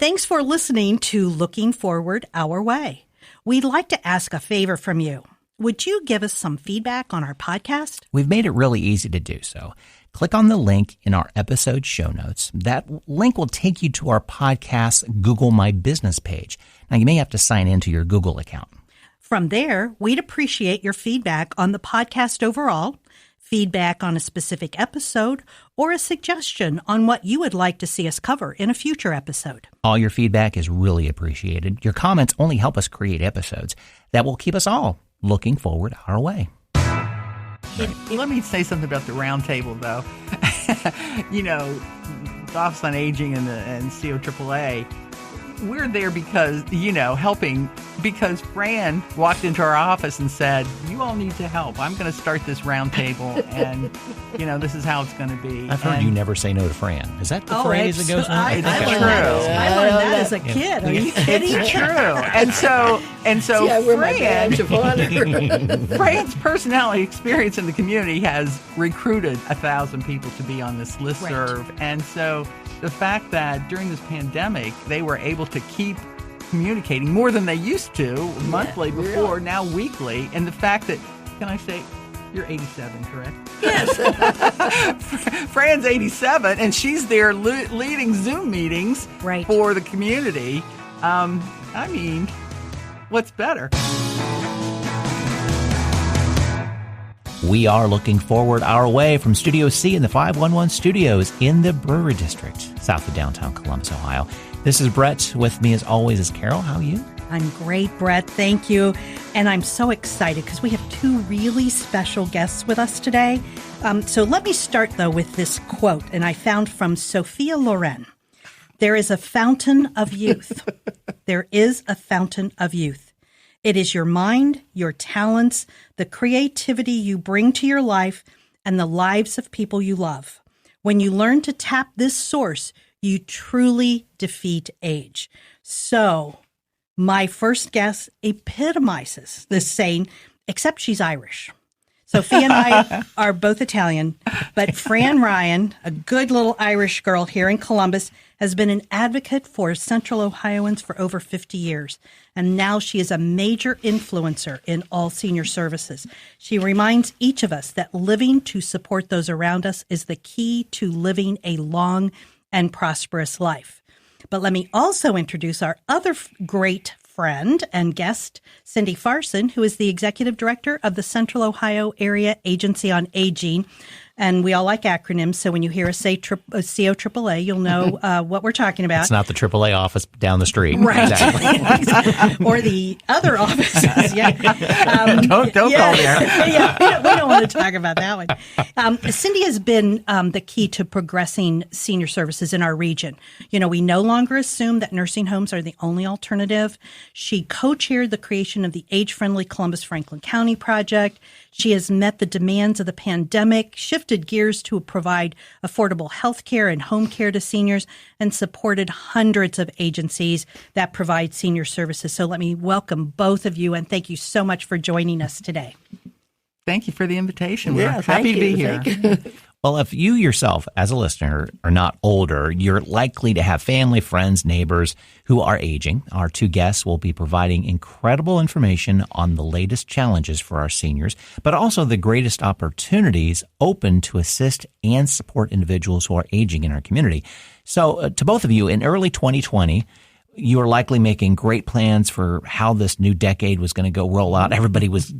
Thanks for listening to Looking Forward Our Way. We'd like to ask a favor from you. Would you give us some feedback on our podcast? We've made it really easy to do so. Click on the link in our episode show notes. That link will take you to our podcast Google My Business page. Now, you may have to sign into your Google account. From there, we'd appreciate your feedback on the podcast overall, feedback on a specific episode, or a suggestion on what you would like to see us cover in a future episode. All your feedback is really appreciated. Your comments only help us create episodes that will keep us all looking forward our way. Let me say something about the Roundtable, though. The Office on Aging and COAAA, we're there because, helping, because Fran walked into our office and said, you all need to help. I'm going to start this Roundtable, and, this is how it's going to be. I've heard you never say no to Fran. Is that the phrase that goes on? I learned that as a kid. Are you kidding? It's true. And so Fran's personality experience in the community has recruited 1,000 people to be on this listserv. Right. And so the fact that during this pandemic, they were able to keep communicating more than they used to monthly before, now weekly. And the fact that, can I say, you're 87, correct? Yes. Fran's 87, and she's there leading Zoom meetings for the community. What's better? We are looking forward our way from Studio C in the 511 studios in the Brewery District, south of downtown Columbus, Ohio. This is Brett. With me, as always, is Carol. How are you? I'm great, Brett. Thank you. And I'm so excited because we have two really special guests with us today. So let me start, though, with this quote, and I found from Sophia Loren. There is a fountain of youth. There is a fountain of youth. It is your mind, your talents, the creativity you bring to your life, and the lives of people you love. When you learn to tap this source, you truly defeat age. So, my first guest epitomizes this saying, except she's Irish. Sophia and I are both Italian, but Fran Ryan, a good little Irish girl here in Columbus, has been an advocate for Central Ohioans for over 50 years. And now she is a major influencer in all senior services. She reminds each of us that living to support those around us is the key to living a long and prosperous life. But let me also introduce our other great friend and guest, Cindy Farson, who is the Executive Director of the Central Ohio Area Agency on Aging. And we all like acronyms, so when you hear us say COAAA, you'll know what we're talking about. It's not the AAA office down the street. Right. Exactly. Or the other offices. Don't go there. We don't want to talk about that one. Cindy has been the key to progressing senior services in our region. We no longer assume that nursing homes are the only alternative. She co-chaired the creation of the Age-Friendly Columbus-Franklin County Project. She has met the demands of the pandemic, shifted gears to provide affordable health care and home care to seniors, and supported hundreds of agencies that provide senior services. So let me welcome both of you, and thank you so much for joining us today. Thank you for the invitation. We're happy to be here. Well, if you yourself, as a listener, are not older, you're likely to have family, friends, neighbors who are aging. Our two guests will be providing incredible information on the latest challenges for our seniors, but also the greatest opportunities open to assist and support individuals who are aging in our community. So to both of you, in early 2020, you were likely making great plans for how this new decade was going to go roll out. Everybody was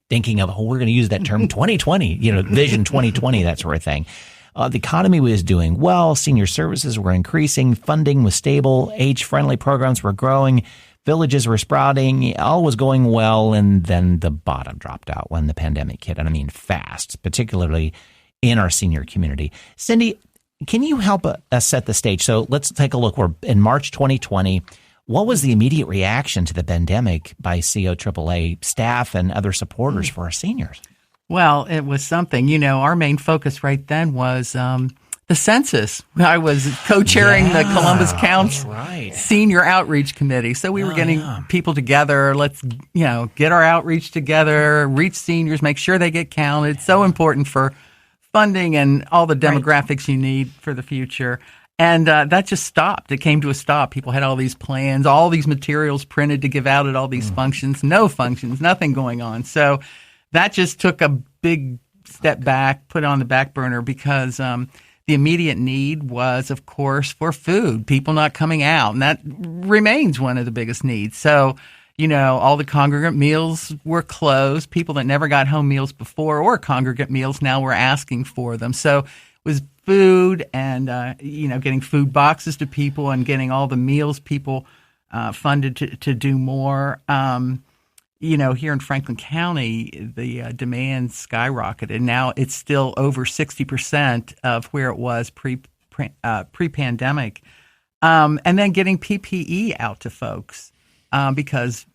thinking of, we're going to use that term 2020, Vision 2020, that sort of thing. The economy was doing well. Senior services were increasing. Funding was stable. Age-friendly programs were growing. Villages were sprouting. All was going well. And then the bottom dropped out when the pandemic hit. And I mean fast, particularly in our senior community. Cindy, can you help us set the stage? So let's take a look. We're in March 2020. What was the immediate reaction to the pandemic by COAAA staff and other supporters for our seniors? Well, it was something. Our main focus right then was the census. I was co-chairing the Columbus County Senior Outreach Committee. So we were getting people together. Let's, get our outreach together, reach seniors, make sure they get counted. It's so important for funding and all the demographics you need for the future. And that just stopped. It came to a stop. People had all these plans, all these materials printed to give out at all these functions, no functions, nothing going on. So that just took a big step back, put it on the back burner because the immediate need was, of course, for food, people not coming out. And that remains one of the biggest needs. So, all the congregate meals were closed. People that never got home meals before or congregate meals now were asking for them. So it was food and, getting food boxes to people and getting all the meals people funded to do more. Here in Franklin County, the demand skyrocketed. Now it's still over 60% of where it was pre-pandemic. And then getting PPE out to folks because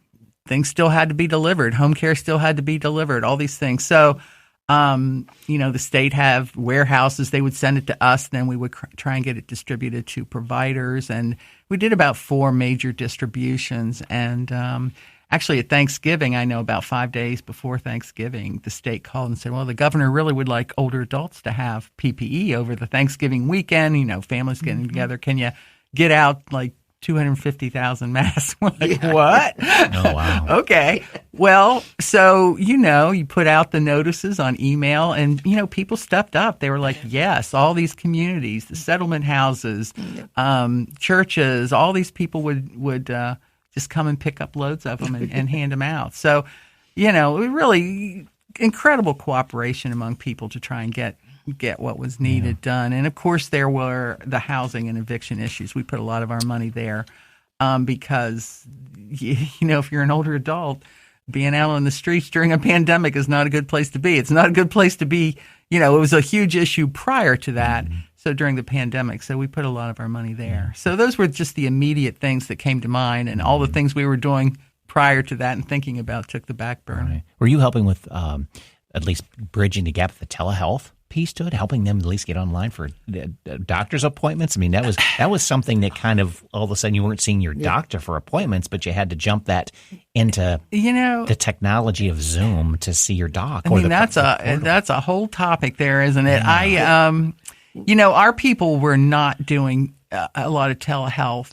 things still had to be delivered. Home care still had to be delivered, all these things. So, the state have warehouses. They would send it to us. Then we would try and get it distributed to providers. And we did about 4 major distributions. And actually at Thanksgiving, I know about 5 days before Thanksgiving, the state called and said, well, the governor really would like older adults to have PPE over the Thanksgiving weekend. Families getting together. Can you get out like 250,000 masks? We're like, what? Oh, wow. Okay. Well, so, you put out the notices on email and, people stepped up. They were like, yes, all these communities, the settlement houses, churches, all these people would just come and pick up loads of them and hand them out. So, really incredible cooperation among people to try and get what was needed done. And of course, there were the housing and eviction issues. We put a lot of our money there because, if you're an older adult, being out on the streets during a pandemic is not a good place to be. It's not a good place to be. It was a huge issue prior to that. So during the pandemic, so we put a lot of our money there. So those were just the immediate things that came to mind, and all the things we were doing prior to that and thinking about took the back burner. Right. Were you helping with at least bridging the gap, the telehealth piece to it, helping them at least get online for doctor's appointments? I mean, that was something that kind of all of a sudden you weren't seeing your doctor for appointments, but you had to jump that into the technology of Zoom to see your doc. That's a whole topic there, isn't it? Our people were not doing a lot of telehealth,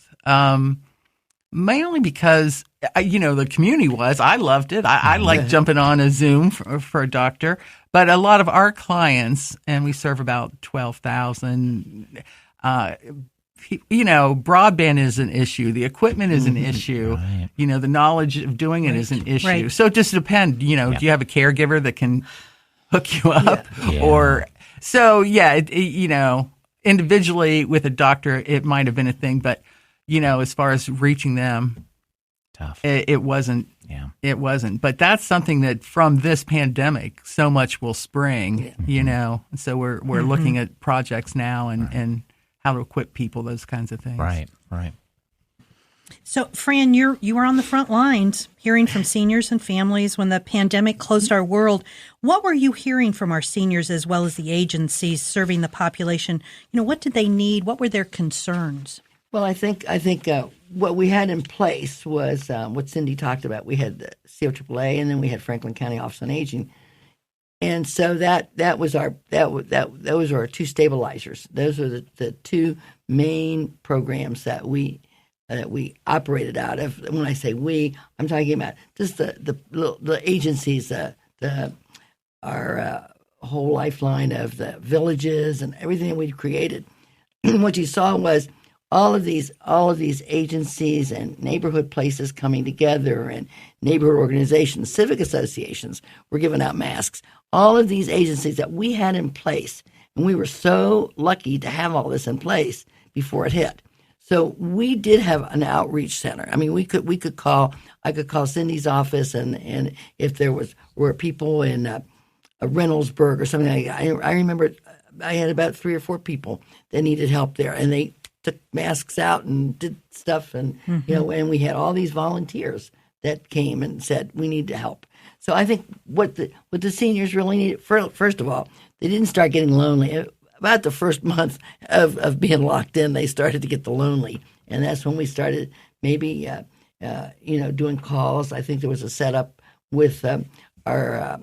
mainly because the community was. I loved it. I liked jumping on a Zoom for a doctor. But a lot of our clients, and we serve about 12,000, broadband is an issue. The equipment is an issue. Right. The knowledge of doing it is an issue. Right. So it just depends. Do you have a caregiver that can hook you up? Yeah. Or so, individually with a doctor, it might have been a thing. But, as far as reaching them, tough. It wasn't. Yeah. It wasn't. But that's something that from this pandemic, so much will spring, So we're looking at projects now and how to equip people, those kinds of things. Right. So, Fran, you were on the front lines hearing from seniors and families when the pandemic closed our world. What were you hearing from our seniors as well as the agencies serving the population? What did they need? What were their concerns? Well, I think what we had in place was what Cindy talked about. We had the COAAA, and then we had Franklin County Office on Aging, and so that was our those were our 2 stabilizers. Those are the 2 main programs that we operated out of. When I say we, I'm talking about just the agencies, our whole lifeline of the villages and everything that we created. What you saw was all of these agencies and neighborhood places coming together, and neighborhood organizations, civic associations were giving out masks. All of these agencies that we had in place, and we were so lucky to have all this in place before it hit. So we did have an outreach center. I mean, I could call Cindy's office, and if there were people in Reynoldsburg or something like that. I remember I had about 3 or 4 people that needed help there, and they took masks out and did stuff, and and we had all these volunteers that came and said we need to help. So I think what the seniors really needed, first of all, they didn't start getting lonely. About the first month of being locked in, they started to get the lonely, and that's when we started maybe doing calls. I think there was a setup with our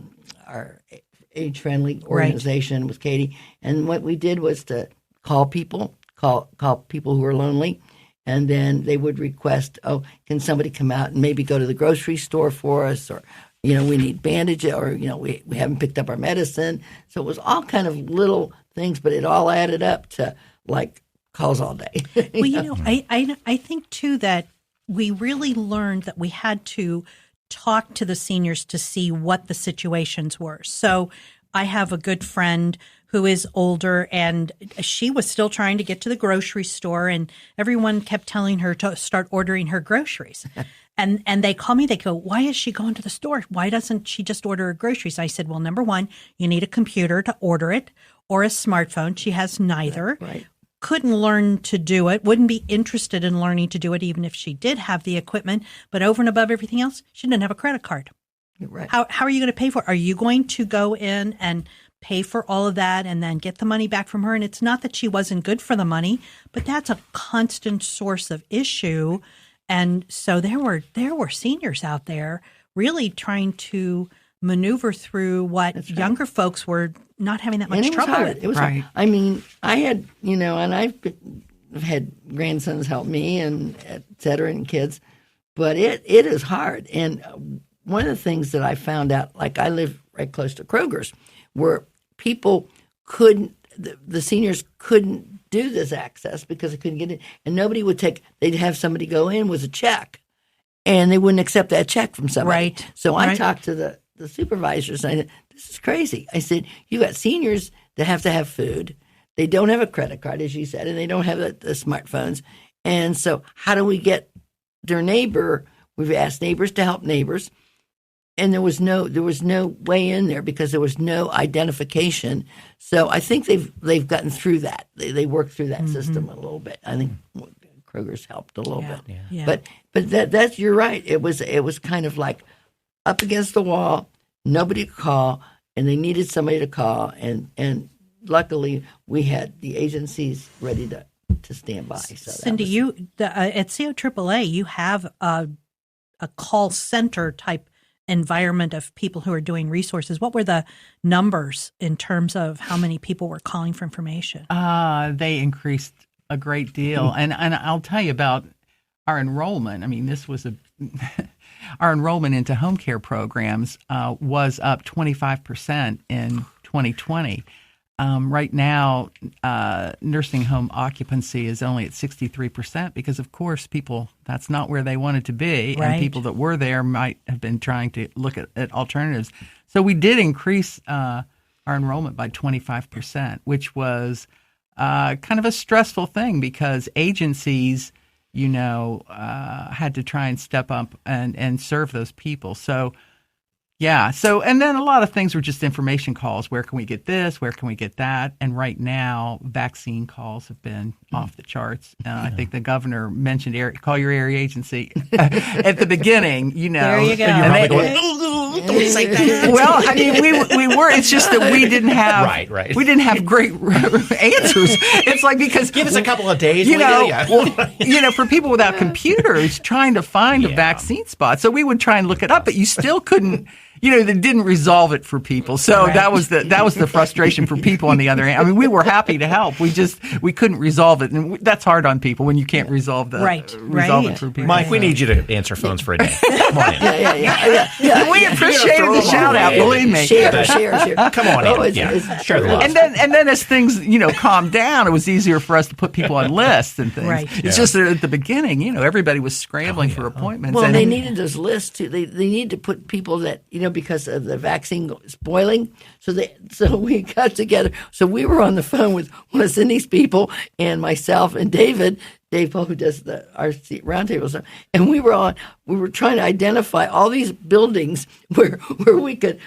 age-friendly organization with Katie, and what we did was to call people call people who are lonely. And then they would request, oh, can somebody come out and maybe go to the grocery store for us? Or, we need bandages, or, we haven't picked up our medicine. So it was all kind of little things, but it all added up to like calls all day. Well, I think too that we really learned that we had to talk to the seniors to see what the situations were. So I have a good friend who is older, and she was still trying to get to the grocery store, and everyone kept telling her to start ordering her groceries. And they call me, they go, why is she going to the store? Why doesn't she just order her groceries? I said, well, number one, you need a computer to order it or a smartphone. She has neither. Right. Couldn't learn to do it, wouldn't be interested in learning to do it even if she did have the equipment. But over and above everything else, she didn't have a credit card. Right. How are you going to pay for it? Are you going to go in and pay for all of that and then get the money back from her? And it's not that she wasn't good for the money, but that's a constant source of issue. And so there were seniors out there really trying to maneuver through what younger folks were not having that much trouble with. It was hard. I mean, I had, and I've had grandsons help me and et cetera and kids, but it is hard. And one of the things that I found out, like I live right close to Kroger's, where people couldn't, the seniors couldn't do this access because they couldn't get it. And nobody would they'd have somebody go in with a check and they wouldn't accept that check from somebody. Right. So I talked to the supervisors and I said, this is crazy. I said, you got seniors that have to have food. They don't have a credit card, as you said, and they don't have the smartphones. And so how do we get their neighbor? We've asked neighbors to help neighbors. And there was no way in there because there was no identification. So I think they've gotten through that. They worked through that system a little bit. I think Kroger's helped a little bit. Yeah. But that's you're right. It was kind of like up against the wall, nobody to call, and they needed somebody to call. And luckily we had the agencies ready to stand by. So Cindy, at COAAA, you have a call center type environment of people who are doing resources. What were the numbers in terms of how many people were calling for information? They increased a great deal. And I'll tell you about our enrollment. I mean, this was our enrollment into home care programs was up 25% in 2020. Right now, nursing home occupancy is only at 63% because, of course, that's not where they wanted to be. Right. And people that were there might have been trying to look at alternatives. So we did increase our enrollment by 25%, which was kind of a stressful thing because agencies, had to try and step up and serve those people. So, yeah. So, and then a lot of things were just information calls. Where can we get this? Where can we get that? And right now, vaccine calls have been off the charts. I think the governor mentioned call your area agency at the beginning. There you go. And don't say that. Well, I mean, we were. It's just that we didn't have right. We didn't have great answers. It's like because give us a couple of days. For people without computers, trying to find a vaccine spot. So we would try and look it up, but you still couldn't. They didn't resolve it for people. So that was the frustration for people on the other hand. I mean, we were happy to help. We couldn't resolve it. And that's hard on people when you can't resolve it for people. Mike, we need you to answer phones for a day. Come on in. Yeah. We appreciated the shout out, believe me. Share. Come on in. Share the love. And then as things, calmed down, it was easier for us to put people on lists and things. Right. It's just that at the beginning, everybody was scrambling for appointments. Well, they needed those lists too. They needed to put people that, because of the vaccine spoiling. So we got together. So we were on the phone with one of Cindy's people and myself and Dave Poe, who does our roundtable stuff. And we were trying to identify all these buildings where we could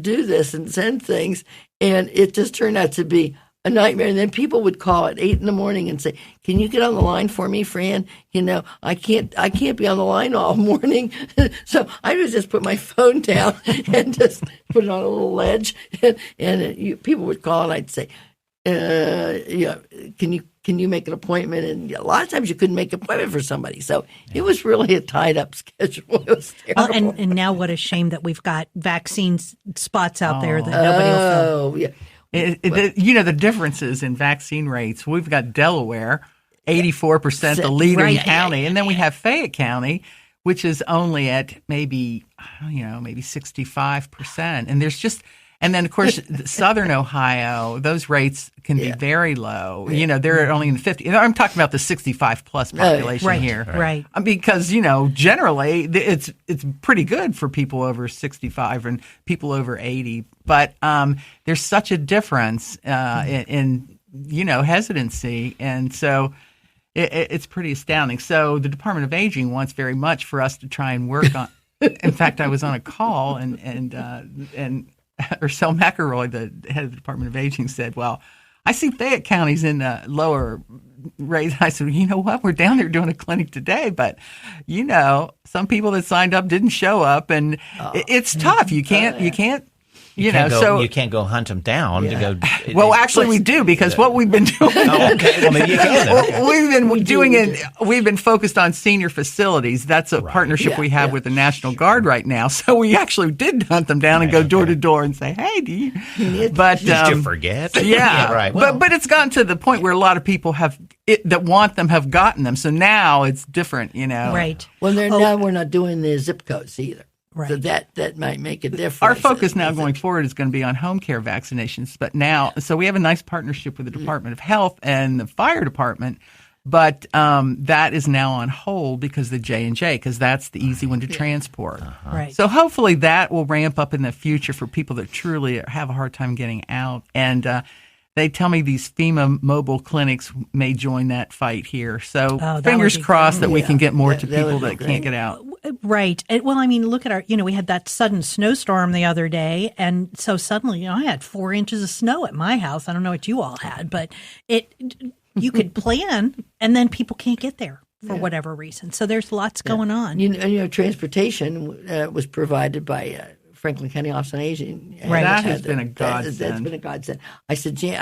do this and send things. And it just turned out to be a nightmare. And then people would call at 8 a.m. and say, "Can you get on the line for me, Fran? I can't be on the line all morning." So I would just put my phone down and just put it on a little ledge, and people would call, and I'd say, can you make an appointment? And a lot of times you couldn't make an appointment for somebody. So it was really a tied up schedule. It was terrible. And now what a shame that we've got vaccine spots out there that nobody will fill. Yeah. The differences in vaccine rates. We've got Delaware, 84%, the leading county, and then we have Fayette County, which is only at maybe 65%. And then of course Southern Ohio, those rates can be very low. They're only in the 50. I'm talking about the 65 plus population here, right? Because generally it's pretty good for people over 65 and people over 80, but there's such a difference in hesitancy, and so. It's pretty astounding. So the Department of Aging wants very much for us to try and work on. In fact, I was on a call and Ursel McElroy, the head of the Department of Aging, said, "Well, I see Fayette County's in the lower rate." I said, "You know what? We're down there doing a clinic today, but some people that signed up didn't show up, and it's tough. You can't." You can't go hunt them down to go. Well, actually, we do, because what we've been doing. Okay, well maybe you can. We've been focused on senior facilities. That's a partnership we have with the National Guard right now. So we actually did hunt them down and go door to door and say, "Hey, do you?" But did you forget? Yeah, right. Well, but it's gotten to the point where a lot of people that want them have gotten them. So now it's different, Right. Well, now we're not doing the zip codes either. Right. So that might make a difference. Our focus now going forward is going to be on home care vaccinations. But now, so we have a nice partnership with the Department of Health and the fire department, but that is now on hold because the J&J, because that's the easy one to transport. Right. So hopefully that will ramp up in the future for people that truly have a hard time getting out. And they tell me these FEMA mobile clinics may join that fight here. So fingers crossed that we can get more to people that can't get out. Right. Well, look at we had that sudden snowstorm the other day. And so suddenly, I had 4 inches of snow at my house. I don't know what you all had, but you could plan and then people can't get there for whatever reason. So there's lots going on. Transportation was provided by Franklin County Office on Aging. Right. That has been a godsend. That's been a godsend. I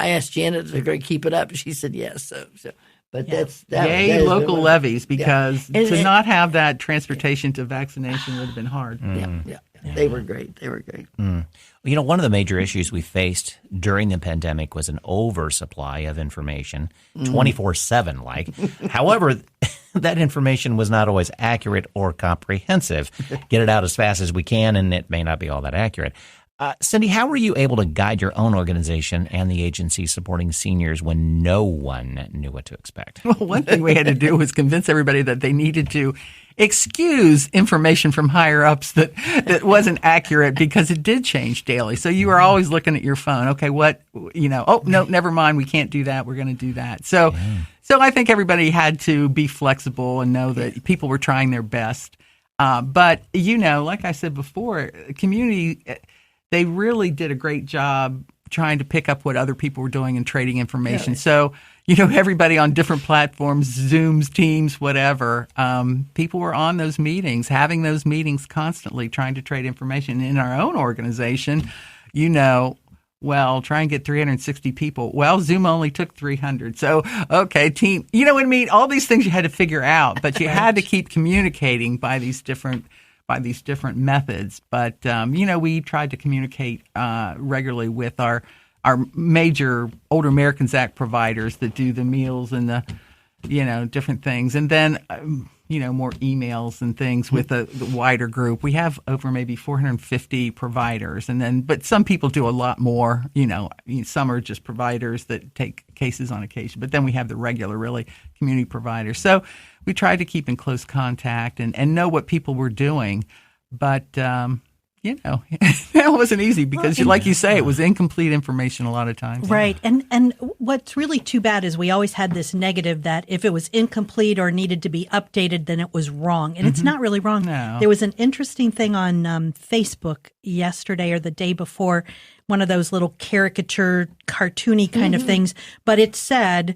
asked Janet to keep it up. She said yes. But yay, local levies, because to not have that transportation to vaccination would have been hard. Yeah. They were great. One of the major issues we faced during the pandemic was an oversupply of information, 24/7 However, that information was not always accurate or comprehensive. Get it out as fast as we can, and it may not be all that accurate. Cindy, how were you able to guide your own organization and the agency supporting seniors when no one knew what to expect? Well, one thing we had to do was convince everybody that they needed to excuse information from higher ups that wasn't accurate, because it did change daily. So you were always looking at your phone. Okay, oh, no, never mind. We can't do that. We're going to do that. So I think everybody had to be flexible and know that people were trying their best. But, like I said before, community, they really did a great job trying to pick up what other people were doing and trading information. Yeah. So, everybody on different platforms, Zooms, Teams, whatever, people were on those meetings, having those meetings constantly, trying to trade information. In our own organization, try and get 360 people. Well, Zoom only took 300. So, okay, team, all these things you had to figure out, but you had to keep communicating by these different methods. But, we tried to communicate regularly with our major Older Americans Act providers that do the meals and the, different things. And then, more emails and things with the wider group. We have over maybe 450 providers. But some people do a lot more. Some are just providers that take cases on occasion. But then we have the regular, really, community providers. So we tried to keep in close contact and know what people were doing. But, that wasn't easy because, like you say, it was incomplete information a lot of times. Right. And what's really too bad is we always had this negative that if it was incomplete or needed to be updated, then it was wrong. And it's not really wrong. No. There was an interesting thing on Facebook yesterday or the day before, one of those little caricature, cartoony kind of things. But it said,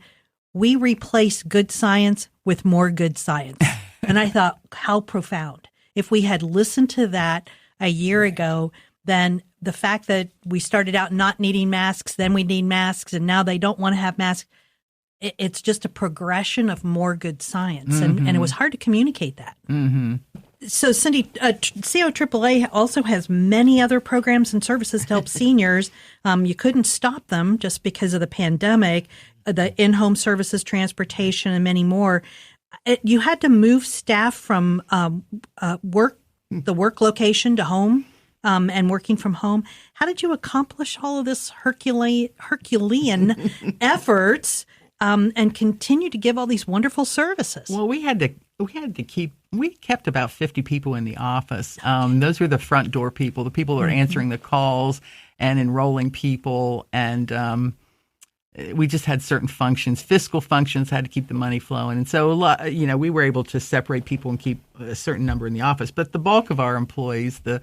"We replace good science with more good science." And I thought, how profound. If we had listened to that a year ago, then the fact that we started out not needing masks, then we need masks, and now they don't want to have masks, it's just a progression of more good science. And it was hard to communicate that. Mm-hmm. So, Cindy, COAAA also has many other programs and services to help seniors. You couldn't stop them just because of the pandemic, the in-home services, transportation, and many more. You had to move staff from the work location to home and working from home. How did you accomplish all of this Herculean efforts and continue to give all these wonderful services? Well, we kept about 50 people in the office. Those were the front door people, the people that are answering the calls and enrolling people. And we just had certain functions, fiscal functions, had to keep the money flowing. And so we were able to separate people and keep a certain number in the office. But the bulk of our employees, the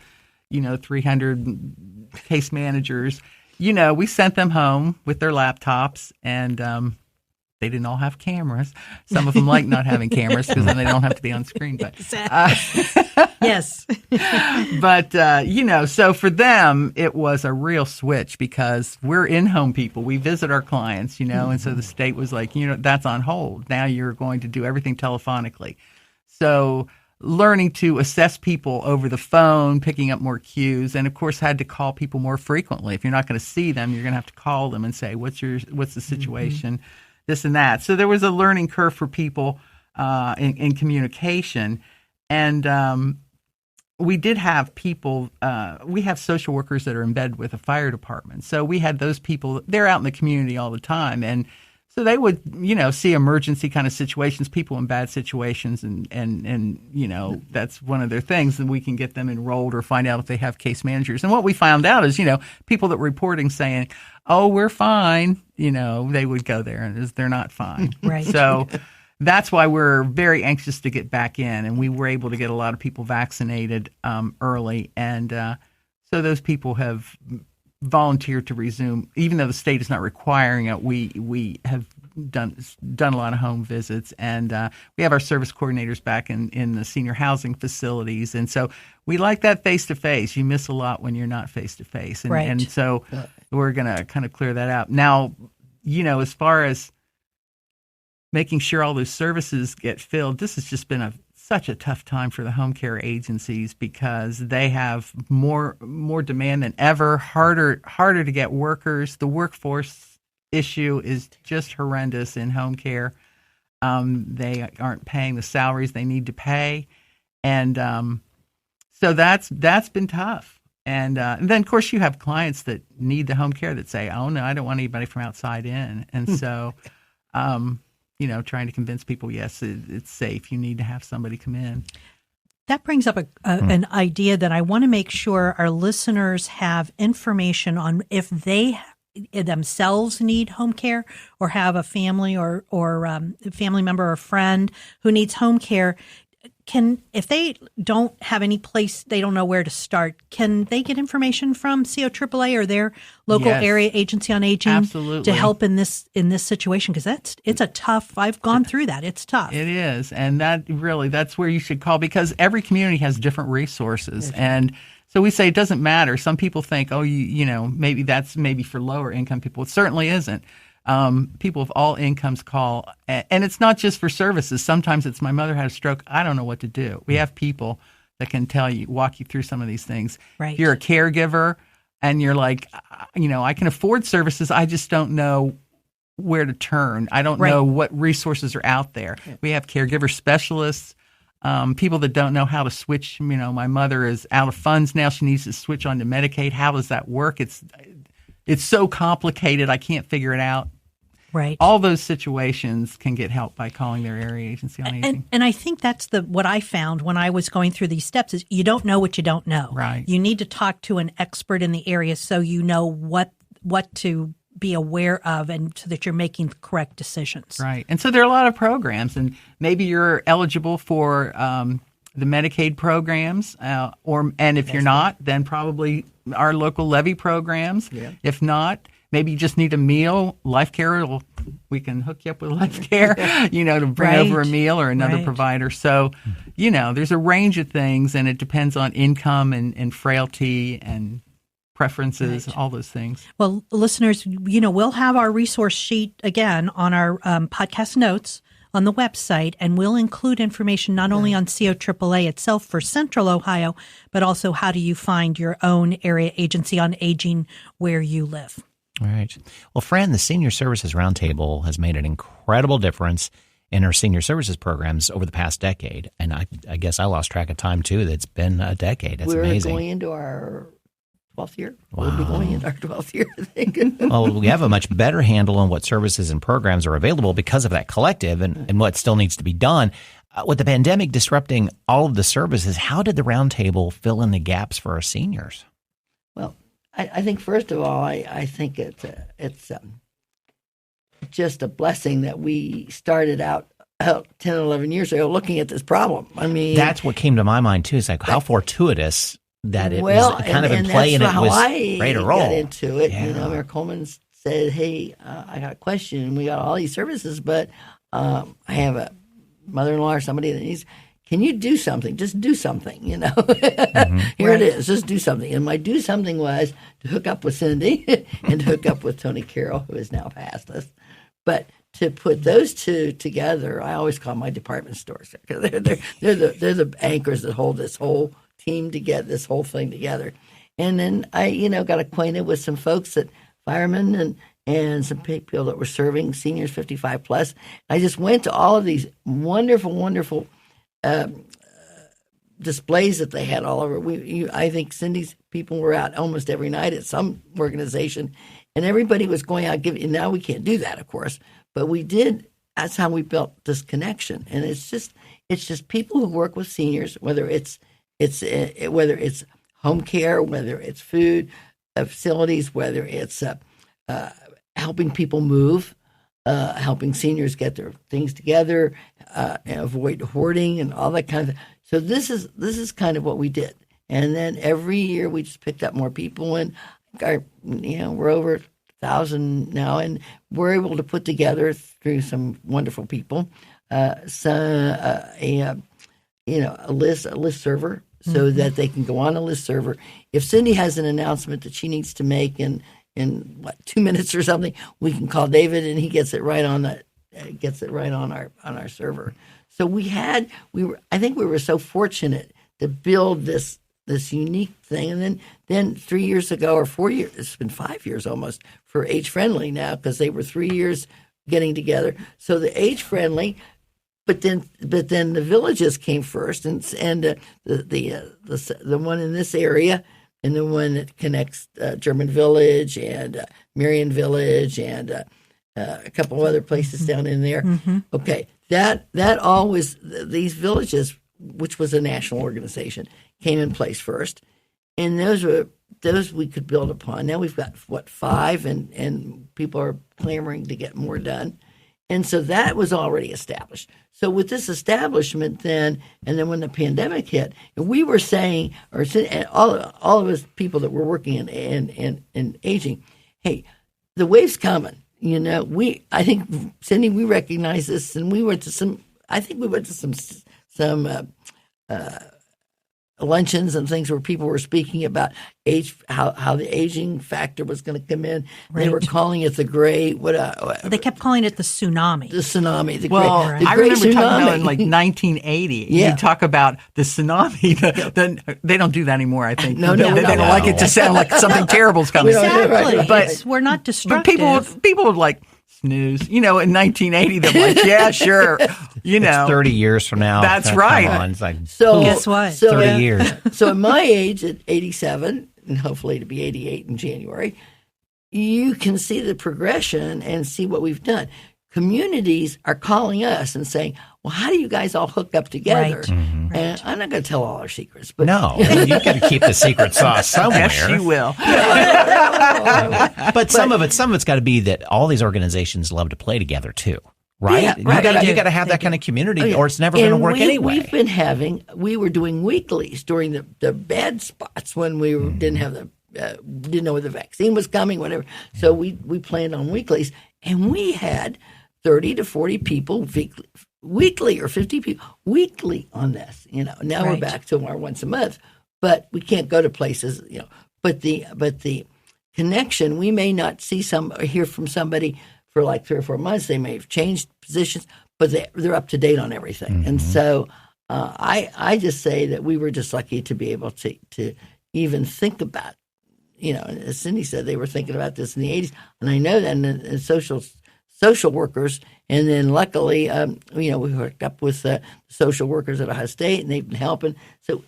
300 case managers, we sent them home with their laptops, and they didn't all have cameras. Some of them like not having cameras because then they don't have to be on screen. But yes. But, so for them, it was a real switch because we're in-home people. We visit our clients, and so the state was like, that's on hold. Now you're going to do everything telephonically. So learning to assess people over the phone, picking up more cues, and of course had to call people more frequently. If you're not going to see them, you're going to have to call them and say, what's the situation, this and that. So there was a learning curve for people in communication. And we did have people, we have social workers that are in bed with a fire department. So we had those people, they're out in the community all the time. And so they would, see emergency kind of situations, people in bad situations, and that's one of their things, and we can get them enrolled or find out if they have case managers. And what we found out is, people that were reporting saying, oh, we're fine, they would go there, and they're not fine. Right. So that's why we're very anxious to get back in, and we were able to get a lot of people vaccinated early, and so those people have volunteered to resume, even though the state is not requiring it. We have done a lot of home visits, and we have our service coordinators back in the senior housing facilities, and so we like that face to face. You miss a lot when you're not face to face, and so we're going to kind of clear that out now. As far as making sure all those services get filled, this has just been such a tough time for the home care agencies because they have more demand than ever, harder to get workers. The workforce issue is just horrendous in home care. They aren't paying the salaries they need to pay, and so that's been tough. And then, of course, you have clients that need the home care that say, "Oh no, I don't want anybody from outside in," and so. Trying to convince people, yes, it's safe. You need to have somebody come in. That brings up an idea that I want to make sure our listeners have information on if they themselves need home care or have a family or a family member or friend who needs home care. If they don't have any place, they don't know where to start, can they get information from COAAA or their local area agency on aging Absolutely. To help in this situation? Because it's a tough. I've gone through that. It's tough. It is, and that's where you should call because every community has different resources, and so we say it doesn't matter. Some people think, maybe that's for lower income people. It certainly isn't. People of all incomes call, and it's not just for services. Sometimes it's my mother had a stroke. I don't know what to do. We have people that can walk you through some of these things. Right. If you're a caregiver and you're like, I can afford services. I just don't know where to turn. I don't know what resources are out there. Yeah. We have caregiver specialists, people that don't know how to switch. My mother is out of funds now. She needs to switch on to Medicaid. How does that work? It's so complicated. I can't figure it out. Right. All those situations can get help by calling their area agency on aging. And I think that's what I found when I was going through these steps is you don't know what you don't know. Right. You need to talk to an expert in the area so you know what to be aware of and so that you're making the correct decisions. Right. And so there are a lot of programs, and maybe you're eligible for the Medicaid programs, and if you're not, then probably our local levy programs. Yeah. If not, maybe you just need a meal. Life Care, we can hook you up with Life Care, to bring over a meal or another provider. So, there's a range of things, and it depends on income and frailty and preferences, all those things. Well, listeners, we'll have our resource sheet again on our podcast notes on the website, and we'll include information not only on COAAA itself for Central Ohio, but also how do you find your own area agency on aging where you live. All right. Well, Fran, the Senior Services Roundtable has made an incredible difference in our senior services programs over the past decade. And I guess I lost track of time, too. It's been a decade. That's amazing. We're going into our 12th year. Wow. We'll be going into our 12th year, I think. Well, we have a much better handle on what services and programs are available because of that collective and what still needs to be done. With the pandemic disrupting all of the services, how did the Roundtable fill in the gaps for our seniors? Well, I think, first of all, I think it's just a blessing that we started out 10, 11 years ago looking at this problem. I mean, that's what came to my mind, too. It's like how fortuitous that it was kind of in play and it was ready to roll. Got into it. Yeah. Mayor Coleman said, hey, I got a question. We got all these services, but I have a mother-in-law or somebody that needs, can you do something? Just do something, Mm-hmm. Here it is. Just do something. And my do something was to hook up with Cindy and to hook up with Tony Carroll, who has now passed us. But to put those two together, I always call my department stores. They're the anchors that hold this whole team together, this whole thing together. And then I, got acquainted with some folks at firemen and some people that were serving seniors 55 plus. I just went to all of these wonderful, wonderful displays that they had all over. I think Cindy's people were out almost every night at some organization, and everybody was going out giving. Now we can't do that, of course, but we did. That's how we built this connection, and it's just people who work with seniors, whether it's home care, whether it's food facilities, whether it's helping people move, helping seniors get their things together, and avoid hoarding and all that kind of. So this is kind of what we did, and then every year we just picked up more people, and we're over 1,000 now, and we're able to put together through some wonderful people, a list server, so that they can go on a list server. If Cindy has an announcement that she needs to make in 2 minutes or something, we can call David and he gets it right on our server. So I think we were so fortunate to build this unique thing. And then 3 years ago or 4 years, it's been 5 years almost for Age Friendly now, because they were 3 years getting together. So the Age Friendly, but then the villages came first, and the one in this area, and the one that connects German Village and Marion Village and a couple of other places down in there. Mm-hmm. Okay, that all was these villages, which was a national organization, came in place first, and those we could build upon. Now we've got 5, and people are clamoring to get more done. And so that was already established. So with this establishment then, and then when the pandemic hit, and we were saying, or all of us people that were working in aging, hey, the wave's coming. I think, Cindy, we recognize this, and we went to some luncheons and things where people were speaking about age, how the aging factor was going to come in. Right. They were calling it the great. They kept calling it the tsunami. The tsunami. I remember talking about in like 1980. Yeah. You talk about the tsunami. They don't do that anymore. I think. No, they don't like it to sound like something terrible's coming. Exactly. Right. But we're not destructive. But people would like snooze. In 1980, they're like, yeah, sure. It's 30 years from now. That's right. Come on. It's like, so guess what? 30 years. So at my age, at 87, and hopefully to be 88 in January, you can see the progression and see what we've done. Communities are calling us and saying, well, how do you guys all hook up together? Right. Mm-hmm. And I'm not going to tell all our secrets. But no, you got to keep the secret sauce somewhere. Yes, you will. But some of it's got to be that all these organizations love to play together too, right? Yeah, right. You got to have that kind of community, or it's never going to work anyway. We were doing weeklies during the bad spots when we didn't know where the vaccine was coming, whatever. So we planned on weeklies, and we had 30 to 40 people weekly, or 50 people weekly on this. Now we're back to our once a month, but we can't go to places. But the connection, we may not see or hear from somebody for like 3 or 4 months. They may have changed positions, but they're up to date on everything. And so I just say that we were just lucky to be able to even think about, as Cindy said, they were thinking about this in the 80s. And I know that in social workers. And then luckily, we hooked up with social workers at Ohio State, and they've been helping. So,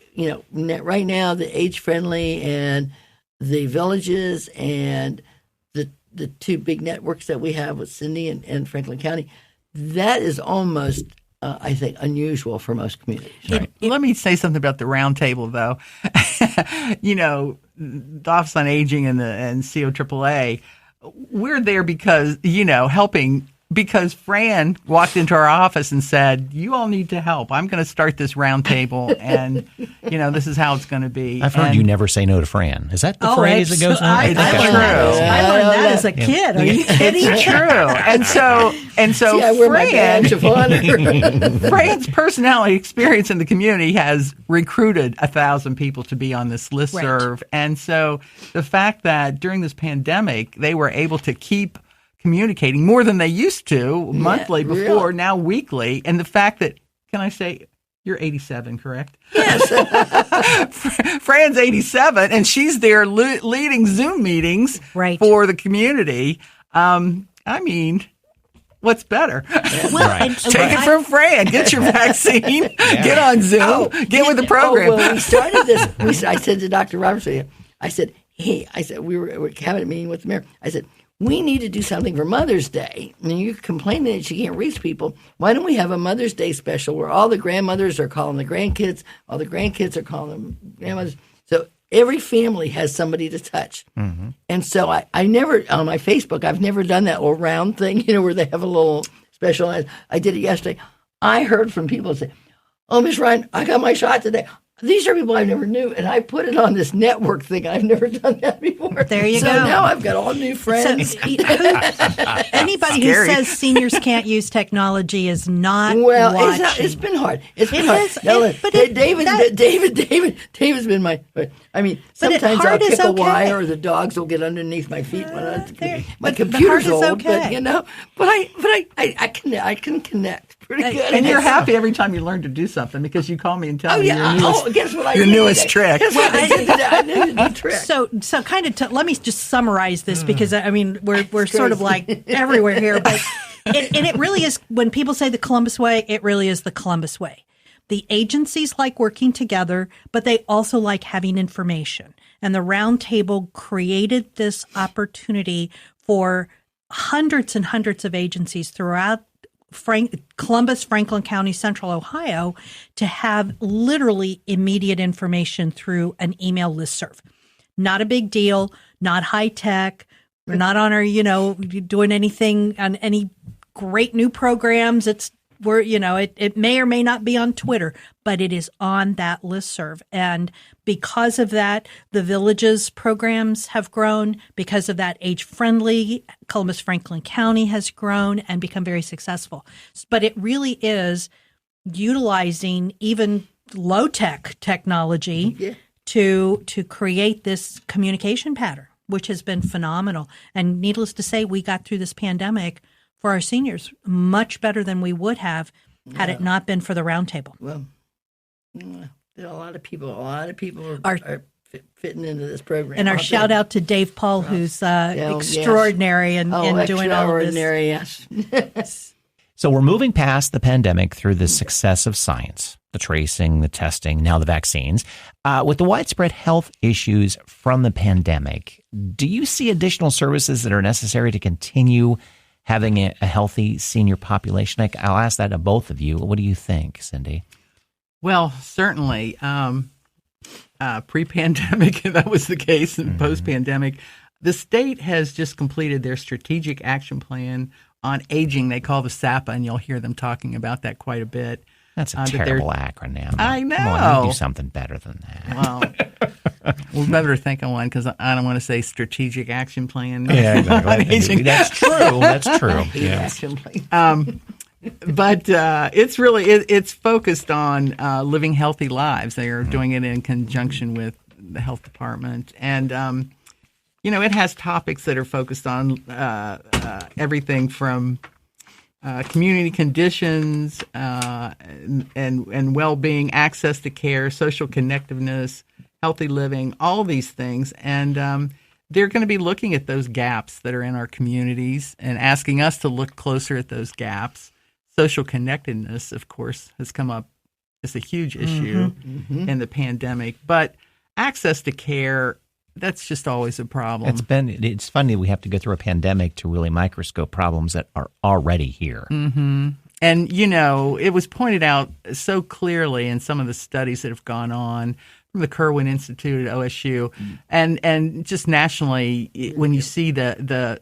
right now, the age-friendly and the villages and the two big networks that we have with Cindy and Franklin County, that is almost, I think, unusual for most communities. Right. Let me say something about the Roundtable, though. The Office on Aging and COAAA, we're there because, helping. Because Fran walked into our office and said, "You all need to help. I'm going to start this roundtable, and this is how it's going to be." I've heard you never say no to Fran. Is that the phrase that goes on? I learned that as a kid. Are you kidding? It's true. And so See, I wear my badge of honor. Fran's personality experience in the community has recruited 1,000 people to be on this listserv. Right. And so the fact that during this pandemic, they were able to keep communicating more than they used to monthly before, really? Now weekly. And the fact that, can I say, you're 87, correct? Yes. Fran's 87, and she's there leading Zoom meetings for the community. What's better? Well, Take it from Fran. Get your vaccine. Get on Zoom. Get with the program. When we started this, I said to Dr. Robertson, I said, we were having a meeting with the mayor. I said, we need to do something for Mother's Day. And you're complaining that you can't reach people. Why don't we have a Mother's Day special where all the grandmothers are calling the grandkids, all the grandkids are calling them grandmothers. So every family has somebody to touch. Mm-hmm. And so I never, on my Facebook, I've never done that little round thing, where they have a little special. I did it yesterday. I heard from people say, "Oh, Miss Ryan, I got my shot today." These are people I never knew, and I put it on this network thing. I've never done that before. There you go. So now I've got all new friends. So, anybody who says seniors can't use technology is not watching. It's been hard. It's been hard. David's been my. Sometimes I'll kick a wire, or the dogs will get underneath my feet. My computer's old, okay. But I can connect pretty good. And you're happy every time you learn to do something because you call me and tell me guess what I your did newest today? trick. Guess what I did today? I knew the new trick. So kind of let me just summarize this because we're sort of like everywhere here, but it really is, when people say the Columbus way, it really is the Columbus way. The agencies like working together, but they also like having information. And the Roundtable created this opportunity for hundreds and hundreds of agencies throughout Columbus, Franklin County, Central Ohio, to have literally immediate information through an email listserv. Not a big deal, not high tech. We're not on our, doing anything on any great new programs. It may or may not be on Twitter, but it is on that listserv. And because of that, the Villages programs have grown. Because of that, Age-Friendly, Columbus Franklin County has grown and become very successful. But it really is utilizing even low-tech technology to create this communication pattern, which has been phenomenal. And needless to say, we got through this pandemic for our seniors much better than we would have had it not been for the Roundtable. Well, a lot of people are fitting into this program. And our shout out to Dave Paul, who's extraordinary in doing all of this. Yes. So we're moving past the pandemic through the success of science, the tracing, the testing, now the vaccines. With the widespread health issues from the pandemic, do you see additional services that are necessary to continue having a healthy senior population? I'll ask that of both of you. What do you think, Cindy? Well, certainly. Pre-pandemic, that was the case, and post-pandemic. The state has just completed their strategic action plan on aging. They call the SAPA, and you'll hear them talking about that quite a bit. That's a terrible acronym. I know. Come on, you do something better than that. Well, we better think of one because I don't want to say strategic action plan. Yeah, exactly. That's true. That's true. Yeah. Action plan. But it's focused on living healthy lives. They are doing it in conjunction with the health department, and it has topics that are focused on everything from community conditions, and well-being, access to care, social connectiveness, healthy living, all these things. And they're going to be looking at those gaps that are in our communities and asking us to look closer at those gaps. Social connectedness, of course, has come up as a huge issue in the pandemic. But access to care, that's just always a problem. It's funny we have to go through a pandemic to really microscope problems that are already here. Mm-hmm. And, it was pointed out so clearly in some of the studies that have gone on from the Kirwan Institute at OSU and just nationally, when you see the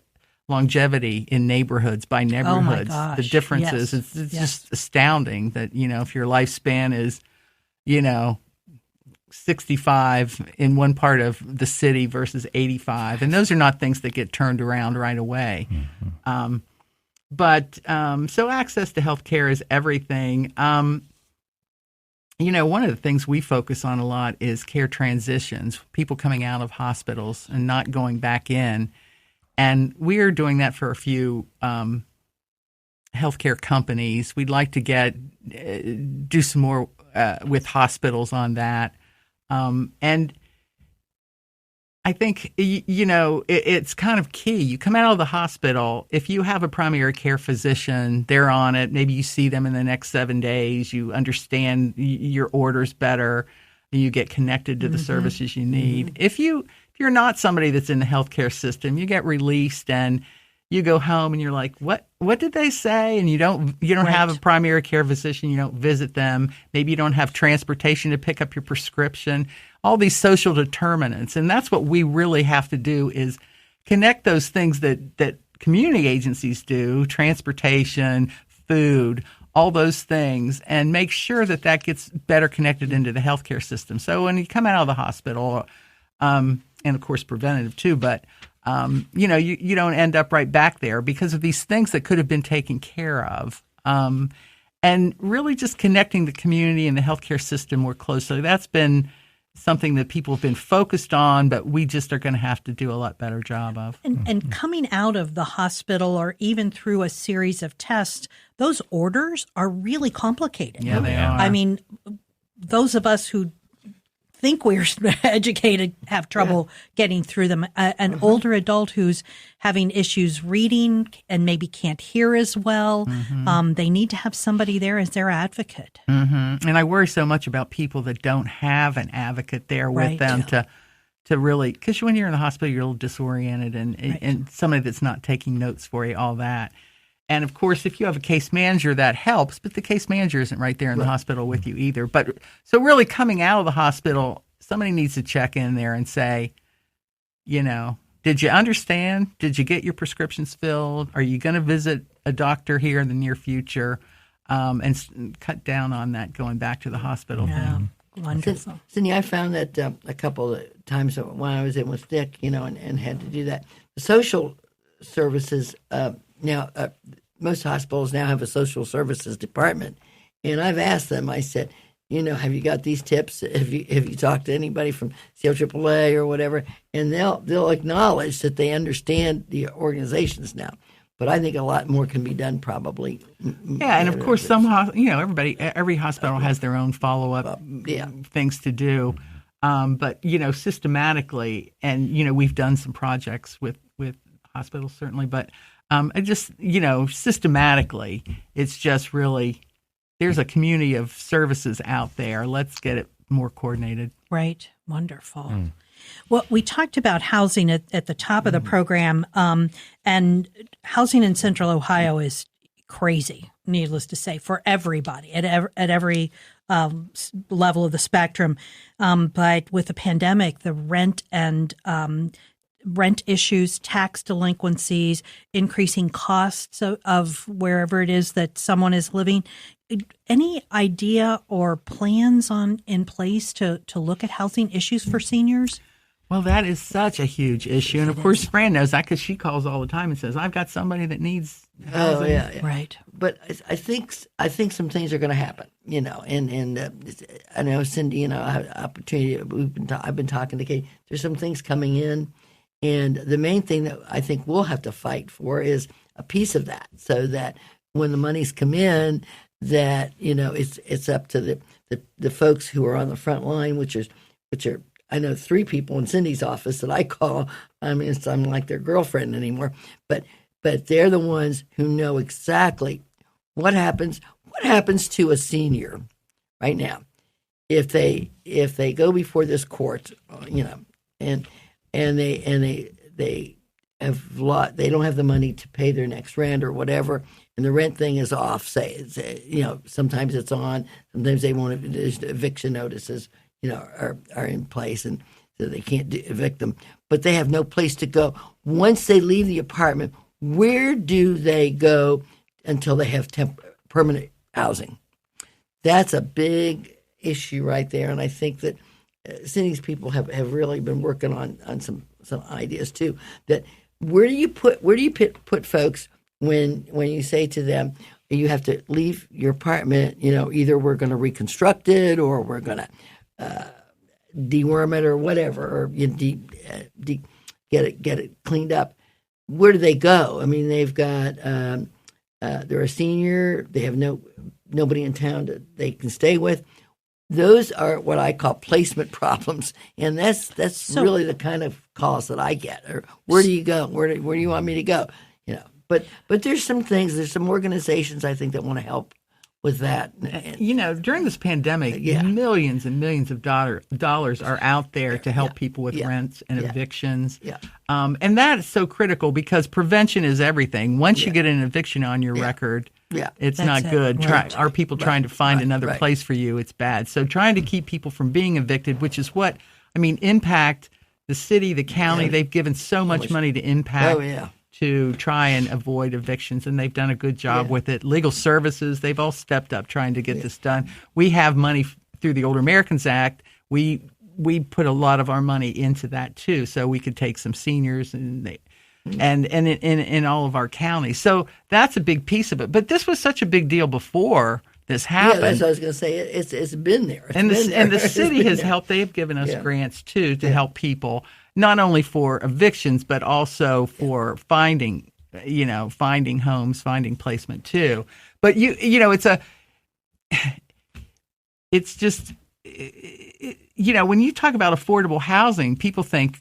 longevity in neighborhoods by neighborhoods, the differences, it's just astounding that, if your lifespan is, 65 in one part of the city versus 85. And those are not things that get turned around right away. Mm-hmm. So access to health care is everything. One of the things we focus on a lot is care transitions, people coming out of hospitals and not going back in. And we are doing that for a few healthcare companies. We'd like to do some more with hospitals on that. And I think, it's kind of key. You come out of the hospital, if you have a primary care physician, they're on it. Maybe you see them in the next 7 days. You understand your orders better. And you get connected to the services you need. Mm-hmm. If you're not somebody that's in the healthcare system, you get released and you go home and you're like, what did they say? And you don't have a primary care physician. You don't visit them. Maybe you don't have transportation to pick up your prescription. All these social determinants. And that's what we really have to do is connect those things that community agencies do, transportation, food, all those things, and make sure that gets better connected into the healthcare system. So when you come out of the hospital, and of course preventative too, but you don't end up right back there because of these things that could have been taken care of. And really just connecting the community and the healthcare system more closely. That's been something that people have been focused on, but we just are going to have to do a lot better job of. And coming out of the hospital or even through a series of tests, those orders are really complicated. Yeah, they are. I mean, those of us who think we're educated have trouble getting through them. An older adult who's having issues reading and maybe can't hear as well, they need to have somebody there as their advocate. Mm-hmm. And I worry so much about people that don't have an advocate there with them to really, because when you're in the hospital, you're a little disoriented and somebody that's not taking notes for you, all that. And, of course, if you have a case manager, that helps, but the case manager isn't right there in the hospital with you either. But so really coming out of the hospital, somebody needs to check in there and say, did you understand? Did you get your prescriptions filled? Are you going to visit a doctor here in the near future? And cut down on that going back to the hospital thing. Wonderful. Cindy, I found that a couple of times when I was in with Dick, and had to do that. The social services now, most hospitals now have a social services department, and I've asked them. I said, have you got these tips? Have you talked to anybody from CLAAA or whatever? And they'll acknowledge that they understand the organizations now. But I think a lot more can be done, probably. Yeah, and of course, every hospital has their own follow-up things to do. But systematically, and we've done some projects with hospitals certainly, but systematically, it's just really there's a community of services out there. Let's get it more coordinated. Right. Wonderful. Well, we talked about housing at the top of the program, and housing in Central Ohio is crazy, needless to say, for everybody at every level of the spectrum. But with the pandemic, the rent issues, tax delinquencies, increasing costs of wherever it is that someone is living. Any idea or plans in place to look at housing issues for seniors? Well, that is such a huge issue. And, of course, Fran knows that because she calls all the time and says, I've got somebody that needs housing. Oh, yeah. Right. But I think some things are going to happen, and I know Cindy and I have opportunity. I've been talking to Kate. There's some things coming in. And the main thing that I think we'll have to fight for is a piece of that, so that when the monies come in, that it's up to the folks who are on the front line, which are I know 3 people in Cindy's office that I call. I mean, I'm like their girlfriend anymore, but they're the ones who know exactly what happens. What happens to a senior right now if they go before this court, and they don't have the money to pay their next rent or whatever, and the rent thing is off. Sometimes it's on, sometimes they won't. Eviction notices, are in place, and so they can't evict them. But they have no place to go once they leave the apartment. Where do they go until they have permanent housing? That's a big issue right there, and I think that Cindy's people have really been working on some ideas too. That where do you put folks when you say to them, you have to leave your apartment? Either we're going to reconstruct it or we're going to deworm it or whatever, or get it cleaned up. Where do they go? I mean, they've got they're a senior. They have nobody in town that they can stay with. Those are what I call placement problems, and that's really the kind of calls that I get. Or where do you go? Where do you want me to go? But there's some things. There's some organizations I think that want to help with that. And, during this pandemic, millions and millions of dollars are out there to help people with rents and evictions. Yeah. And that is so critical because prevention is everything. Once you get an eviction on your record, it's not good. Right. Are people trying to find another place for you? It's bad. So trying to keep people from being evicted, which is what, Impact, the city, the county, they've given so much money to Impact. To try and avoid evictions, and they've done a good job with it. Legal services, they've all stepped up trying to get this done. We have money through the Older Americans Act. We put a lot of our money into that too, so we could take some seniors and in all of our counties. So that's a big piece of it. But this was such a big deal before this happened. Yeah, that's what I was going to say. It's been there. And the city has helped. They have given us grants too to help people. Not only for evictions, but also for finding homes, finding placement too. But it's just when you talk about affordable housing, people think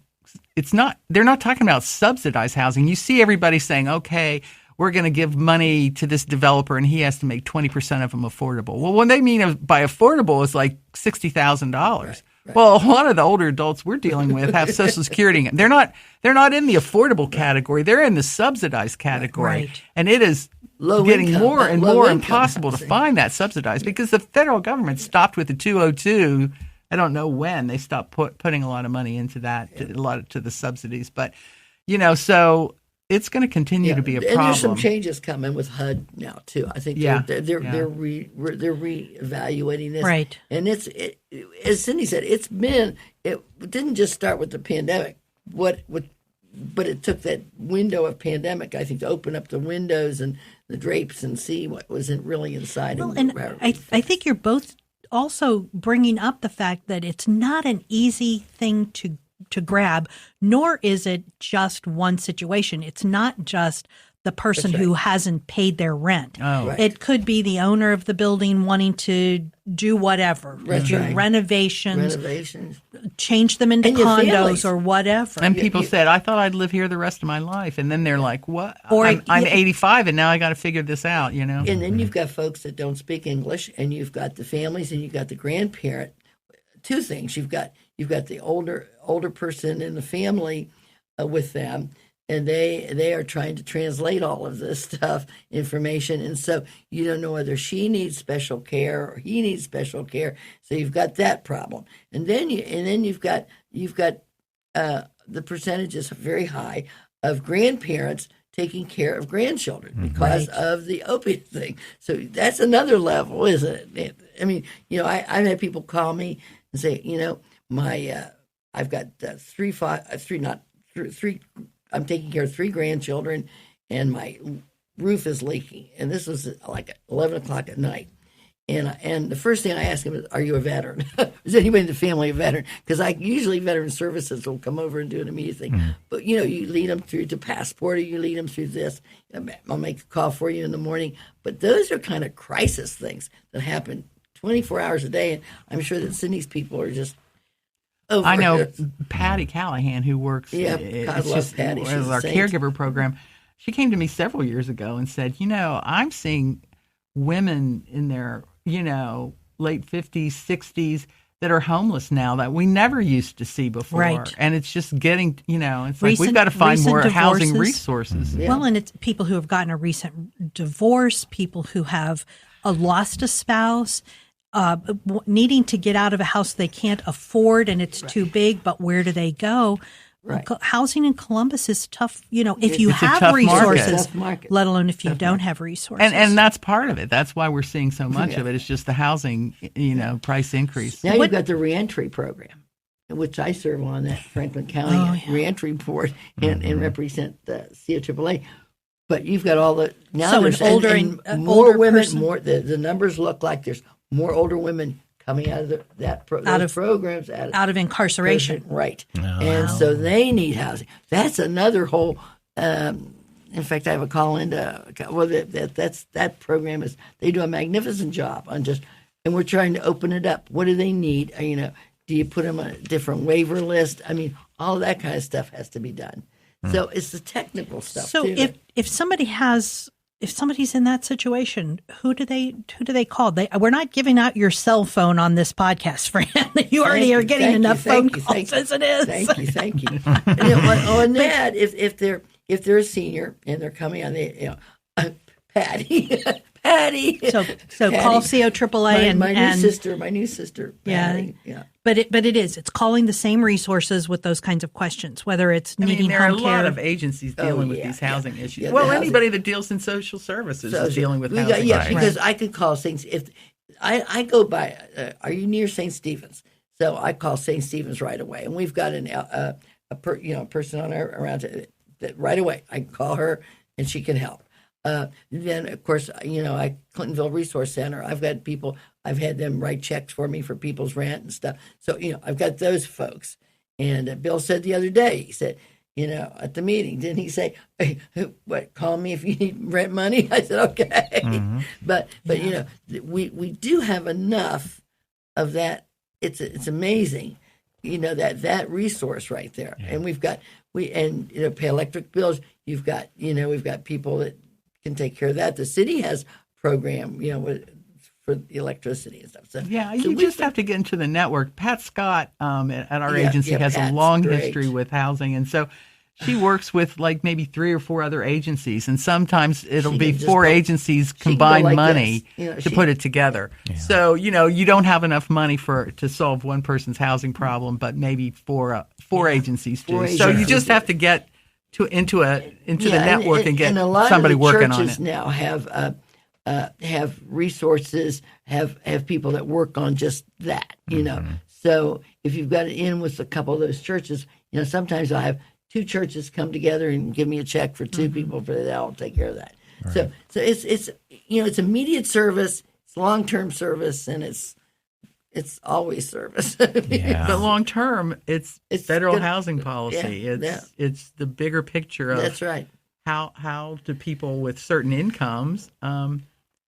they're not talking about subsidized housing. You see everybody saying, okay, we're going to give money to this developer and he has to make 20% of them affordable. Well, what they mean by affordable is like $60,000. Right. Well, a lot of the older adults we're dealing with have Social Security. They're not in the affordable category. They're in the subsidized category. Right. And it is getting more and more impossible to find that subsidized because the federal government stopped with the 202. I don't know when they stopped putting a lot of money into that, to the subsidies. But, so it's going to continue to be a problem. And there's some changes coming with HUD now too. I think they're reevaluating this, right? And it's as Cindy said, it didn't just start with the pandemic. But it took that window of pandemic, I think, to open up the windows and the drapes and see what was really inside. Well, and I think you're both also bringing up the fact that it's not an easy thing to grab, nor is it just one situation. It's not just the person who hasn't paid their rent. Oh. Right. It could be the owner of the building wanting to do whatever, do renovations, change them into condos or whatever. And people said, I thought I'd live here the rest of my life. And then they're like, what? Or I'm 85 and now I got to figure this out, And then you've got folks that don't speak English, and you've got the families, and you've got the grandparent. Two things. You've got the older person in the family with them, and they are trying to translate all of this information, and so you don't know whether she needs special care or he needs special care. So you've got that problem, and then you've got the percentage is very high of grandparents taking care of grandchildren because of the opiate thing. So that's another level, isn't it? I mean, I've had people call me and say, I've got three. I'm taking care of 3 grandchildren, and my roof is leaking. And this was like 11 o'clock at night. And the first thing I ask them is, are you a veteran? Is anybody in the family a veteran? Because usually veteran services will come over and do an immediate thing. Mm-hmm. But, you lead them through the passport, or you lead them through this. I'll make a call for you in the morning. But those are kind of crisis things that happen 24 hours a day. And I'm sure that Sydney's people are just over I know it. Patty Callahan, who works God love Patty. with our caregiver program. She came to me several years ago and said, I'm seeing women in their late 50s, 60s that are homeless now that we never used to see before. Right. And it's just getting, it's like we've got to find more housing resources. Mm-hmm. Yeah. Well, and it's people who have gotten a recent divorce, people who have lost a spouse, needing to get out of a house they can't afford and it's too big, but where do they go? Right. Housing in Columbus is tough, if you have resources, let alone if you don't have resources. And that's part of it. That's why we're seeing so much of it. It's just the housing, price increase. Now you've got the reentry program, which I serve on that Franklin County reentry board and represent the COAAA. But you've got all the there's older women. More the numbers look like there's more older women coming out of programs out of incarceration, right? And so they need housing. That's another whole. In fact, I have a call into that program is they do a magnificent job on and we're trying to open it up. What do they need? Do you put them on a different waiver list? I mean, all of that kind of stuff has to be done. So it's the technical stuff. So too. if somebody's in that situation, who do they call? We're not giving out your cell phone on this podcast, Fran. You already are getting enough phone calls as it is. Thank you. On that, if they're a senior and they're coming on Patty. So Patty. Call COAAA my new sister. Patty. Yeah. But it's calling the same resources with those kinds of questions, whether it's needing there are home care. There are a lot of agencies dealing with these housing issues. Yeah, anybody that deals in social services is dealing with housing. Yes, because I could call St. If I go by, are you near St. Stephen's? So I call St. Stephen's right away, and we've got a person on our around that right away. I can call her, and she can help. Then, of course, Clintonville Resource Center, I've got people, I've had them write checks for me for people's rent and stuff. So, I've got those folks. And Bill said the other day, he said, at the meeting, didn't he say, hey, call me if you need rent money? I said, okay. Mm-hmm. But we do have enough of that. It's amazing, that resource right there. Yeah. And we've got, pay electric bills. You've got, we've got people that can take care of that. The city has a program, for the electricity and stuff. So you just have to get into the network. Pat Scott at our agency has Pat's a long history with housing, and so she works with like maybe 3 or 4 other agencies, and sometimes it'll be 4 agencies combine money to put it together. Yeah. So you don't have enough money to solve one person's housing problem, but maybe 4 agencies do. So you just have to get into the network and get somebody working on it. Now have resources, have people that work on just that, Mm-hmm. So if you've got it in with a couple of those churches, sometimes I'll have 2 churches come together and give me a check for 2 people for that. I'll take care of that. Right. So it's immediate service, it's long-term service, and it's always service. Yeah. But long term, it's federal housing policy. It's the bigger picture of that's right. How do people with certain incomes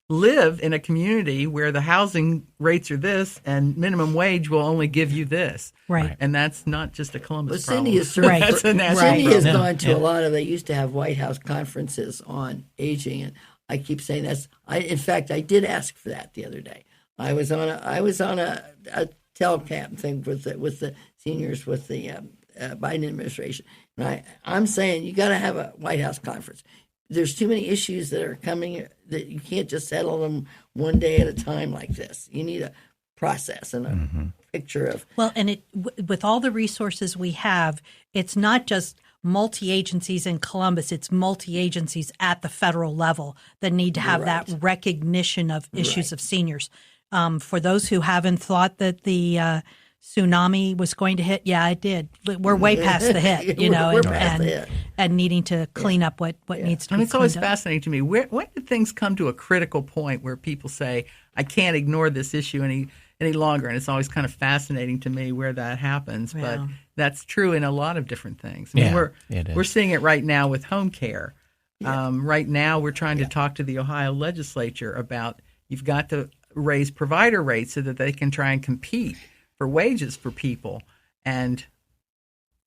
live in a community where the housing rates are this and minimum wage will only give you this. Right. And that's not just a Columbus problem. Cindy has That's a national Cindy problem. has gone to a lot of, they used to have White House conferences on aging, and I keep saying in fact, I did ask for that the other day. I was on a telecam thing with the seniors with the Biden administration, and I'm saying you got to have a White House conference. There's too many issues that are coming that you can't just settle them one day at a time like this. You need a process and a picture of. Well, and with all the resources we have, it's not just multi-agencies in Columbus, it's multi-agencies at the federal level that need to have that recognition of issues of seniors. For those who haven't thought that the tsunami was going to hit, it did. We're way past the hit, and needing to clean up what needs to be cleaned up. And it's always fascinating to me. When did things come to a critical point where people say, I can't ignore this issue any longer. And it's always kind of fascinating to me where that happens. Wow. But that's true in a lot of different things. I mean, we're seeing it right now with home care. Yeah. Right now, we're trying to talk to the Ohio legislature about you've got to raise provider rates so that they can try and compete for wages for people. And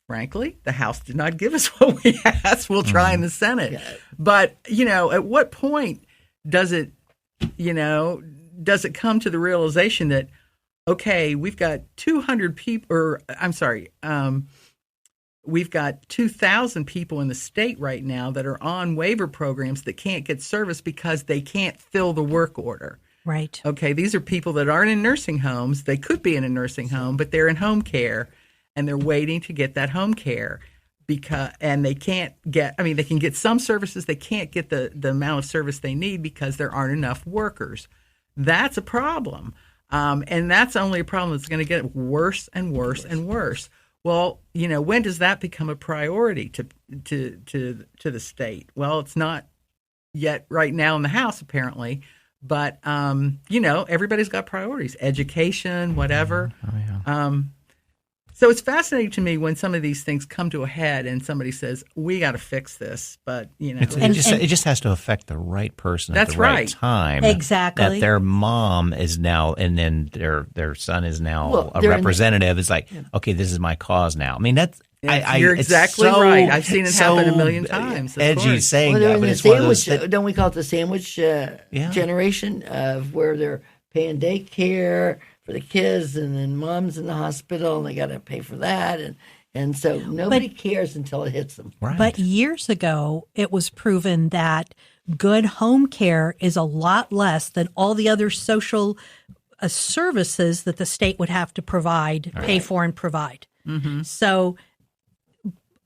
frankly, the House did not give us what we asked. We'll try in the Senate. Yeah. But, at what point does it come to the realization that, okay, we've got 200 people, we've got 2,000 people in the state right now that are on waiver programs that can't get service because they can't fill the work order. Right. Okay, these are people that aren't in nursing homes. They could be in a nursing home, but they're in home care, and they're waiting to get that home care and they can't get, they can get some services. They can't get the amount of service they need because there aren't enough workers. That's a problem. And that's only a problem that's going to get worse and worse and worse. Well, when does that become a priority to the state? Well, it's not yet right now in the House, apparently. But, everybody's got priorities, education, whatever. Oh, yeah. So it's fascinating to me when some of these things come to a head and somebody says, we got to fix this. But, it just has to affect the right person at the right time. Exactly. That their mom is now, and then their son is now a representative. It's like, okay, this is my cause now. That's. You're exactly right. I've seen it happen a million times. Edgy saying that, but it's one of those. Don't we call it the sandwich generation of where they're paying daycare for the kids, and then mom's in the hospital, and they got to pay for that, and so nobody cares until it hits them. Right. But years ago, it was proven that good home care is a lot less than all the other social services that the state would have to provide, pay for, and provide. Mm-hmm. So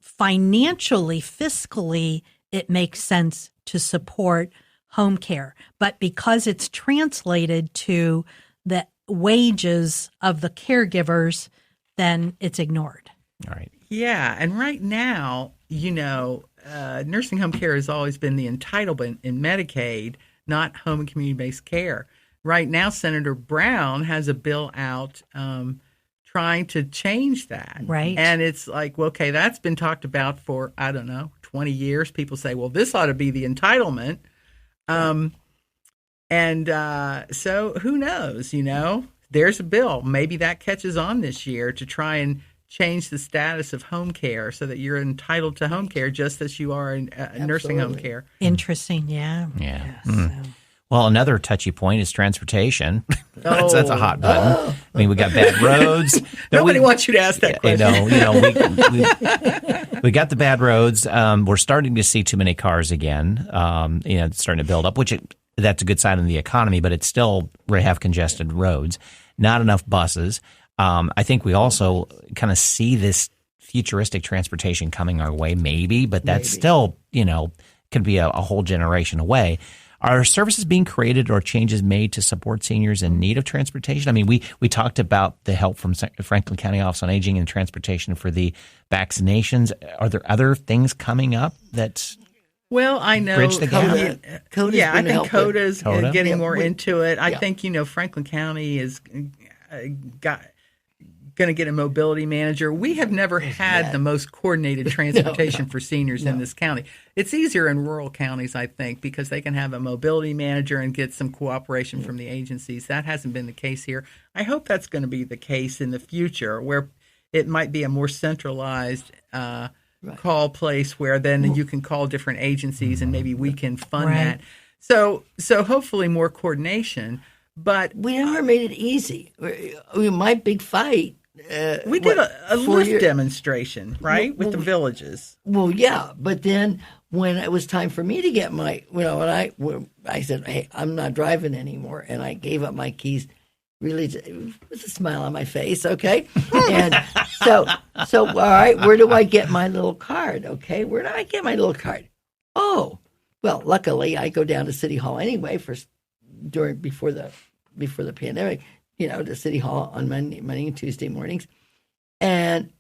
financially, fiscally, it makes sense to support home care. But because it's translated to the wages of the caregivers, then it's ignored. All right. Yeah. And right now, nursing home care has always been the entitlement in Medicaid, not home and community-based care. Right now, Senator Brown has a bill out trying to change that. Right. And it's like, well, okay, that's been talked about for, 20 years. People say, well, this ought to be the entitlement. So who knows, there's a bill. Maybe that catches on this year to try and change the status of home care so that you're entitled to home care just as you are in nursing home care. Interesting. Yeah. Yeah. Yes, Well, another touchy point is transportation. That's a hot button. We got bad roads. Nobody wants you to ask that question. We got the bad roads. We're starting to see too many cars again. It's starting to build up, that's a good sign in the economy, but it's still we have congested roads. Not enough buses. I think we also kind of see this futuristic transportation coming our way, maybe, but that's still, could be a whole generation away. Are services being created or changes made to support seniors in need of transportation? We talked about the help from Franklin County Office on Aging and transportation for the vaccinations. Are there other things coming up that's I know bridge the gap? I think CODA's getting more into it. I think, Franklin County is going to get a mobility manager. We have never had the most coordinated transportation for seniors in this county. It's easier in rural counties, I think, because they can have a mobility manager and get some cooperation from the agencies. That hasn't been the case here. I hope that's going to be the case in the future, where it might be a more centralized call place where then you can call different agencies and maybe we can fund that. So hopefully more coordination. But we never made it easy. My big fight. We did a lift demonstration, right, with the villages. Well, yeah, but then when it was time for me to get my, I said, hey, I'm not driving anymore, and I gave up my keys. Really, with a smile on my face, okay? And so all right, where do I get my little card? Okay, where do I get my little card? Oh, well, luckily I go down to City Hall anyway before the pandemic. To City Hall on Monday and Tuesday mornings. And,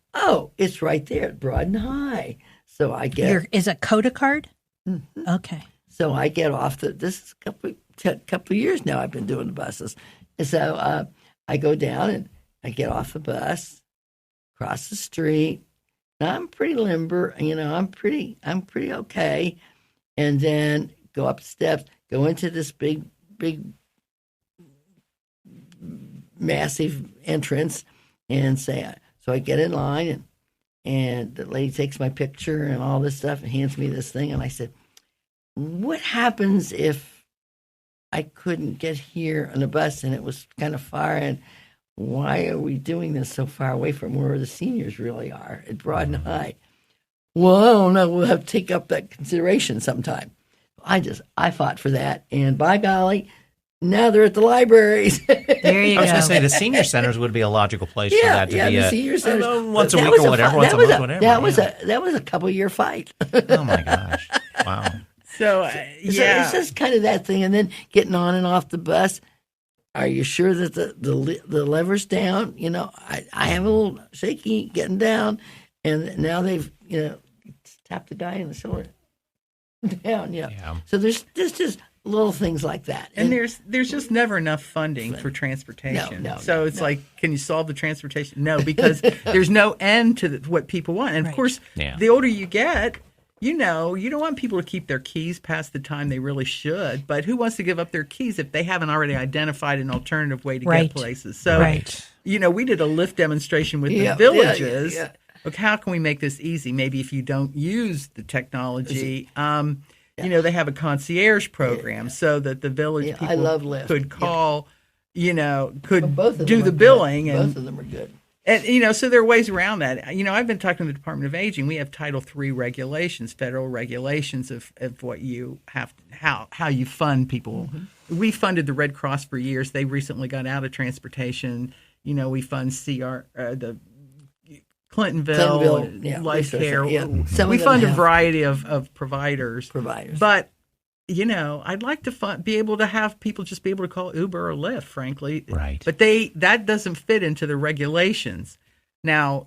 it's right there at Broad and High. So I get... Is it CODA card? Mm-hmm. Okay. So I get off this is couple of years now I've been doing the buses. And so I go down and I get off the bus, cross the street. And I'm pretty limber, I'm pretty okay. And then go up the steps, go into this big, massive entrance and say, so I get in line and the lady takes my picture and all this stuff and hands me this thing. And I said, what happens if I couldn't get here on the bus and it was kind of far? And why are we doing this so far away from where the seniors really are at Broad and High? Well, I don't know. We'll have to take up that consideration sometime. I fought for that. And by golly, now they're at the libraries. There you go. I was going to say the senior centers would be a logical place for that to be the senior centers. Once a week or whatever, once a month, whatever. That was a couple-year fight. Oh, my gosh. Wow. So it's just kind of that thing. And then getting on and off the bus. Are you sure that the lever's down? I have a little shaky getting down, and now they've tapped the guy in the shoulder down. Yeah. So there's just little things like that, and there's just never enough funding for transportation. So it's like, can you solve the transportation? No, because there's no end to what people want, and of course, the older you get. You don't want people to keep their keys past the time they really should, but who wants to give up their keys if they haven't already identified an alternative way to get places? So, we did a lift demonstration with the villages. Look, how can we make this easy? Maybe if you don't use the technology, they have a concierge program so that the village people could call, could do the billing. And both of them are good. And, so there are ways around that. I've been talking to the Department of Aging. We have Title III regulations, federal regulations of what you have, how you fund people. Mm-hmm. We funded the Red Cross for years. They recently got out of transportation. We fund the Clintonville Life Care. Yeah. We fund a variety of providers. But I'd like to be able to have people just be able to call Uber or Lyft, frankly. Right. But that doesn't fit into the regulations. Now,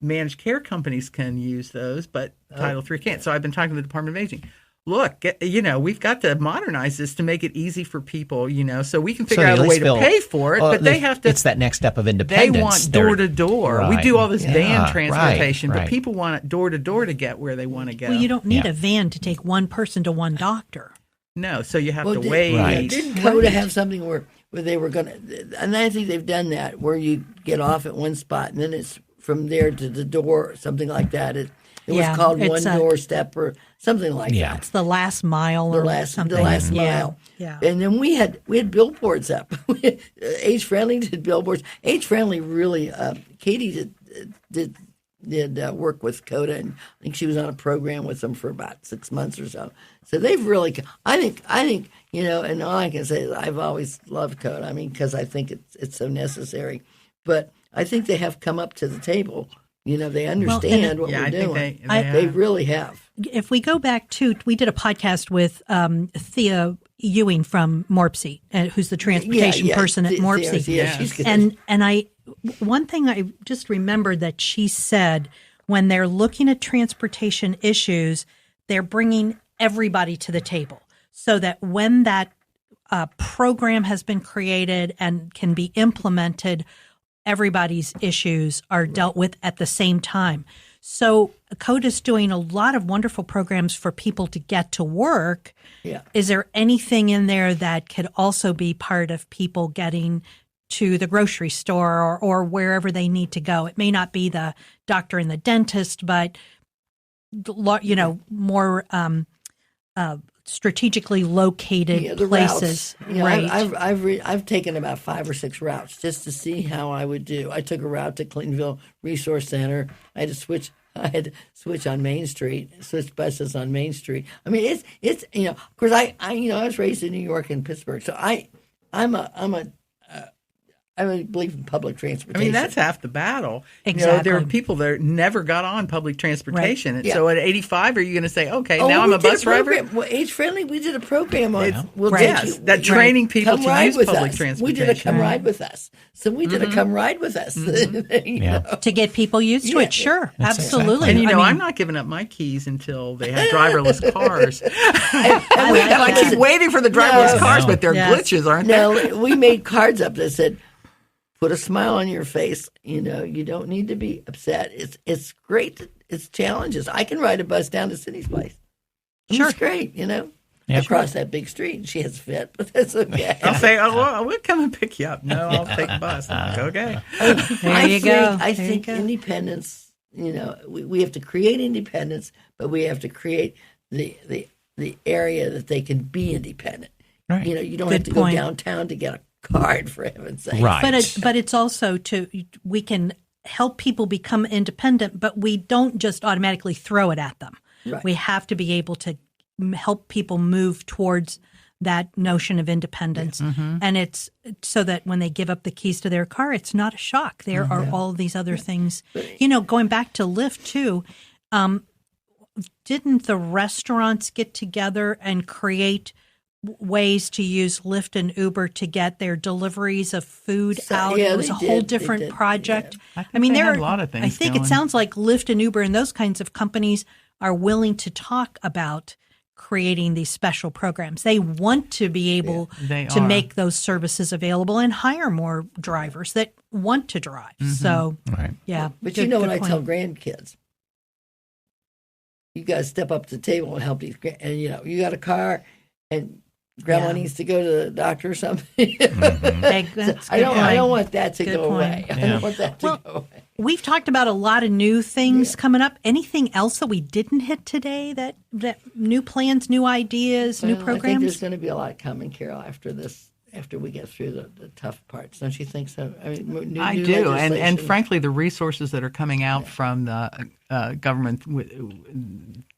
managed care companies can use those, but Title III can't. So I've been talking to the Department of Aging. Look, we've got to modernize this to make it easy for people, so we can figure out a way to pay for it, but they have to. It's that next step of independence. They want door to door. We do all this van transportation, but people want it door to door to get where they want to go. Well, you don't need a van to take one person to one doctor. No, so you have to wait. Didn't CODA have something where they were going to, and I think they've done that, where you get off at one spot and then it's from there to the door, something like that. It was called one doorstep or something like that. It's the last mile something. The last mile. Yeah. And then we had billboards up. Age Friendly did billboards. Age Friendly really, Katie did work with CODA, and I think she was on a program with them for about 6 months or so. So they've really, I think, and all I can say is I've always loved CODA. I mean, because I think it's so necessary. But I think they have come up to the table. They understand what we're doing. They really have. If we go back to, we did a podcast with Thea Ewing from Morpsey, who's the transportation person at Morpsey. She's good. And one thing I just remembered that she said, when they're looking at transportation issues, they're bringing everybody to the table so that when that program has been created and can be implemented, everybody's issues are dealt with at the same time. So CODA's doing a lot of wonderful programs for people to get to work. Yeah. Is there anything in there that could also be part of people getting to the grocery store or wherever they need to go? It may not be the doctor and the dentist, but more strategically located places. Right. I've taken about 5 or 6 routes just to see how I would do. I took a route to Clintonville Resource Center. I had to switch on Main Street, switch buses on Main Street. I mean, it's of course I was raised in New York and Pittsburgh, so I'm a I really believe in public I transportation. mean, that's half the battle. Exactly. There are people that never got on public transportation. Right. And Yeah. so at 85, are you going to say, okay, now I'm we a did bus driver? program. Well, Age Friendly, we did a program on. We'll Right. take Yes, you, that training people come to ride use with public us. transportation. We did a come ride with us. So we did a come ride with us. You know? To get people used to Yeah. it, sure, That's absolutely. And, I mean, I'm not giving up my keys until they have driverless cars. I like I that. keep waiting for the driverless No. cars, but they're Yes. glitches, aren't they? No, we made cards up that said, "Put a smile on your face. You know, you don't need to be upset. It's great. It's challenges. I can ride a bus down to Cindy's place. Sure. It's great. You know, Yeah. across that big street, and she has fit, but that's okay. I'll say, oh, well, we'll come and pick you up. No, I'll take a bus. I'm like, okay. There you go. I There you think go. independence. You know, we have to create independence, but we have to create the area that they can be independent. Right. You know, you don't Good have to go point. downtown to get a card, for heaven's sake. Right. But it's also we can help people become independent, but we don't just automatically throw it at them. Right. We have to be able to help people move towards that notion of independence. And it's so that when they give up the keys to their car, it's not a shock. There are all these other things. You know, going back to Lyft too, didn't the restaurants get together and create ways to use Lyft and Uber to get their deliveries of food out? yeah, It was they a whole did. They different did, project. I think I mean, they there had are a lot of things I think going. it sounds like Lyft and Uber and those kinds of companies are willing to talk about creating these special programs. They want to be able They to are. make those services available and hire more drivers that want to drive. So, Right. yeah. But good- you know good what I point. tell grandkids? You got to step up to the table and help these. And you know, you got a car, and grandma Yeah. needs to go to the doctor or something. That's I good don't. point. I don't want that to Good go away. point. I don't want that to go away. We've talked about a lot of new things coming up. Anything else that we didn't hit today? That new plans, new ideas, new Well, I think there's programs? going to be a lot coming, Carol, after this. After we get through the tough parts, don't you think so? I mean, new I do, and legislation. frankly, the resources that are coming out from the government,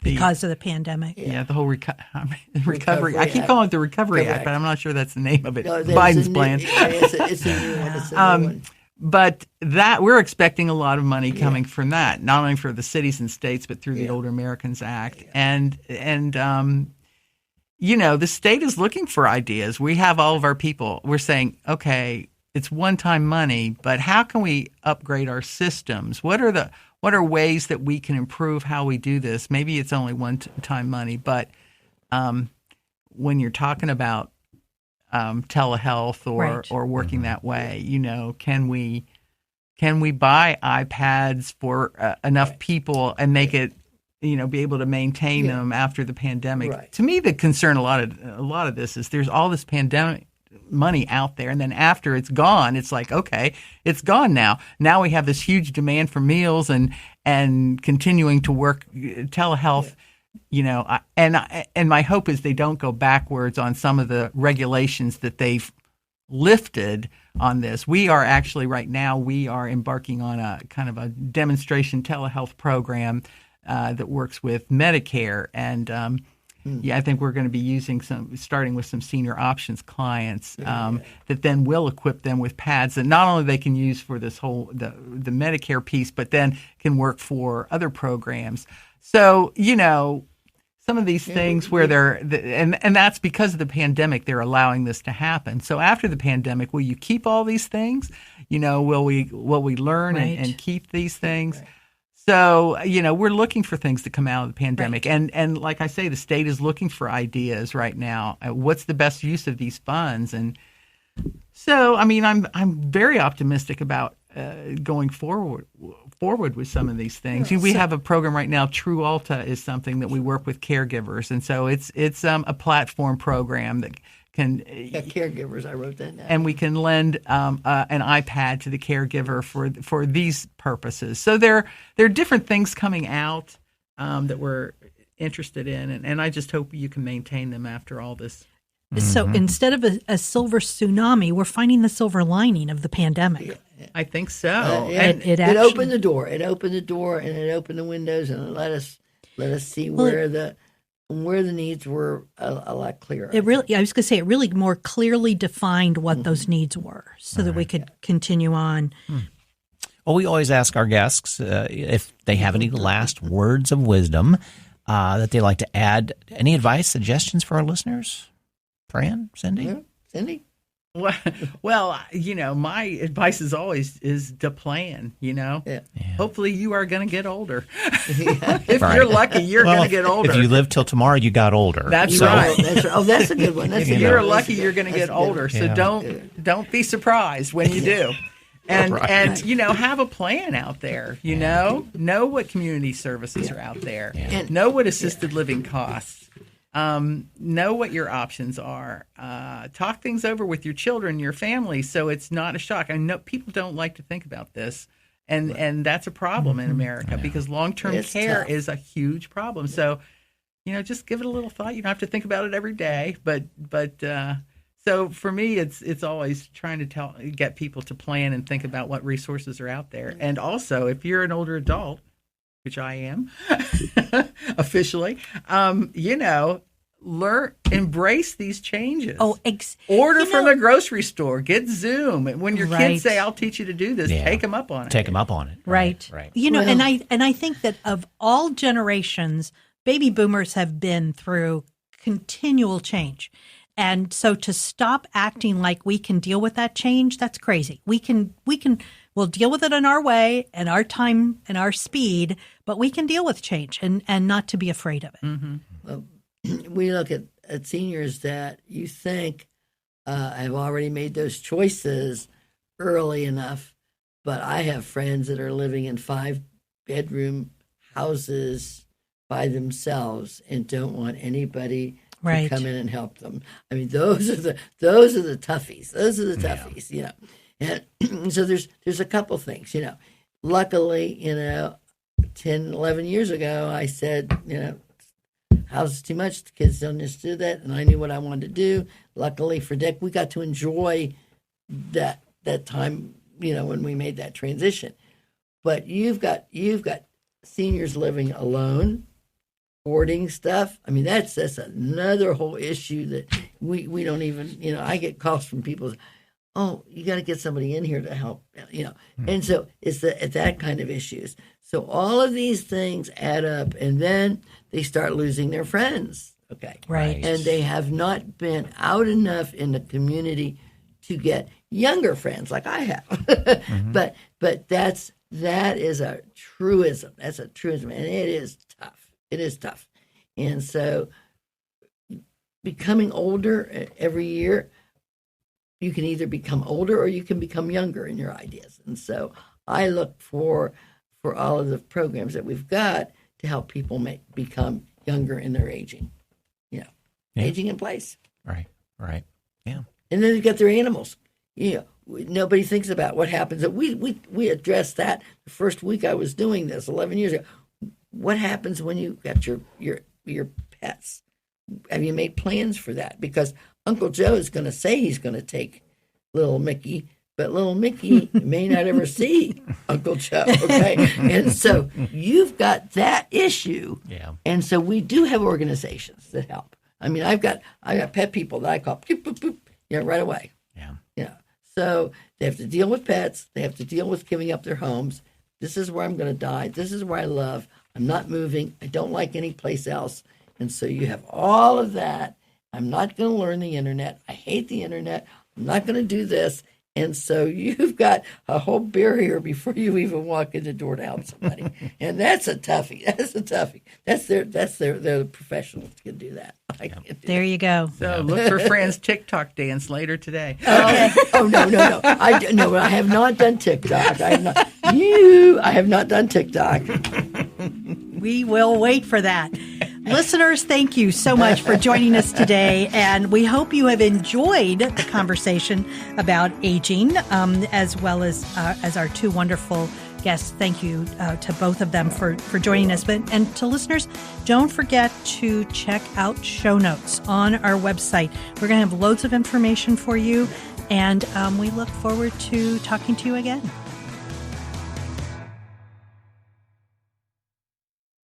Because of the pandemic. the whole recovery. Recovery I keep Act. calling it the Recovery Recovery Act, but Act. I'm not sure that's the name of it. No, there's Biden's a new- plan. yeah, it's a new one. It's a new one. But that we're expecting a lot of money coming from that, not only for the cities and states, but through the Older Americans Act, and you know, the state is looking for ideas. We have all of our people. We're saying, okay, it's one-time money, but how can we upgrade our systems? What are ways that we can improve how we do this? Maybe it's only one-time money, but when you're talking about telehealth Right. or working that way, you know, can we buy iPads for enough people and make it, you know, be able to maintain them after the pandemic? Right. To me, the concern a lot of this is there's all this pandemic money out there, and then after it's gone, it's like, okay, it's gone now. Now we have this huge demand for meals and continuing to work telehealth. You know, and my hope is they don't go backwards on some of the regulations that they've lifted on this. We are actually right now embarking on a kind of a demonstration telehealth program that works with Medicare, and I think we're going to be starting with some senior options clients that then will equip them with pads that not only they can use for this whole the Medicare piece, but then can work for other programs. So, you know, some of these things where and that's because of the pandemic, they're allowing this to happen. So after the pandemic, will you keep all these things? You know, will we learn Right. and keep these things? Right. So, you know, we're looking for things to come out of the pandemic. Right. And like I say, the state is looking for ideas right now. What's the best use of these funds? And so, I mean, I'm very optimistic about going forward with some of these things. We have a program right now. True Alta is something that we work with caregivers, and so it's a platform program that can caregivers. I wrote that down. and we can lend an iPad to the caregiver for these purposes. So there are different things coming out that we're interested in, and I just hope you can maintain them after all this. So instead of a silver tsunami, we're finding the silver lining of the pandemic. I think so. And it it actually- opened the door. It opened the door, and it opened the windows, and it let us see where the where the needs were a lot clearer. I was going to say, it really more clearly defined what those needs were so that we could continue on. Well, we always ask our guests if they have any last words of wisdom that they'd like to add. Any advice, suggestions for our listeners? Fran, Cindy? Yeah. Cindy? Well, my advice is always to plan, Yeah. Hopefully you are going to get older. If you're lucky, you're going to get older. If you live till tomorrow, you got older. That's right. That's right. Oh, that's a good one. If you're lucky, you're going to get older. So don't be surprised when you do. And have a plan out there. Know what community services are out there. And know what assisted living costs. Know what your options are. Talk things over with your children, your family, so it's not a shock. I know people don't like to think about this, and that's a problem in America because long-term care is a huge problem. So, just give it a little thought. You don't have to think about it every day, but so for me, it's always trying to get people to plan and think about what resources are out there. And also, if you're an older adult, which I am officially, embrace these changes. Order from the grocery store, get Zoom. When your kids say, "I'll teach you to do this," take them up on it. Take them up on it. Right. And I think that of all generations, baby boomers have been through continual change. And so to stop acting like we can deal with that change, that's crazy. We'll deal with it in our way and our time and our speed, but we can deal with change and not to be afraid of it. Mm-hmm. Well, we look at seniors that you think have already made those choices early enough, but I have friends that are living in 5-bedroom houses by themselves and don't want anybody to come in and help them. I mean, those are the toughies. Those are the toughies, And so there's a couple things, Luckily, 10, 11 years ago, I said, house is too much. The kids don't just do that. And I knew what I wanted to do. Luckily for Dick, we got to enjoy that time, when we made that transition. But you've got seniors living alone, hoarding stuff. I mean, that's another whole issue that we don't even, I get calls from people, oh, you got to get somebody in here to help, And so it's that kind of issues. So all of these things add up, and then they start losing their friends, okay? Right. And they have not been out enough in the community to get younger friends like I have. Mm-hmm. But that is a truism. That's a truism, and it is tough. It is tough. And so becoming older every year, you can either become older or you can become younger in your ideas. And so I look for all of the programs that we've got to help people become younger in their aging, aging in place. Right. Yeah. And then they've got their animals. Nobody thinks about what happens. We addressed that the first week I was doing this 11 years ago. What happens when you got your pets? Have you made plans for that? Because Uncle Joe is going to say he's going to take little Mickey, but little Mickey may not ever see Uncle Joe, okay? And so you've got that issue. Yeah. And so we do have organizations that help. I mean, I've got pet people that I call boop, boop, boop, right away. Yeah. So they have to deal with pets. They have to deal with giving up their homes. This is where I'm going to die. This is where I love. I'm not moving. I don't like any place else. And so you have all of that. I'm not going to learn the internet. I hate the internet. I'm not going to do this. And so you've got a whole barrier before you even walk in the door to help somebody. And that's a toughie. They're the professionals who can do that. I can't do there you go. So look for Fran's TikTok dance later today. Okay. Oh, no. I have not done TikTok. I have not done TikTok. We will wait for that. Listeners, thank you so much for joining us today, and we hope you have enjoyed the conversation about aging, as well as our two wonderful guests. Thank you to both of them for joining us. And to listeners, don't forget to check out show notes on our website. We're going to have loads of information for you, and we look forward to talking to you again.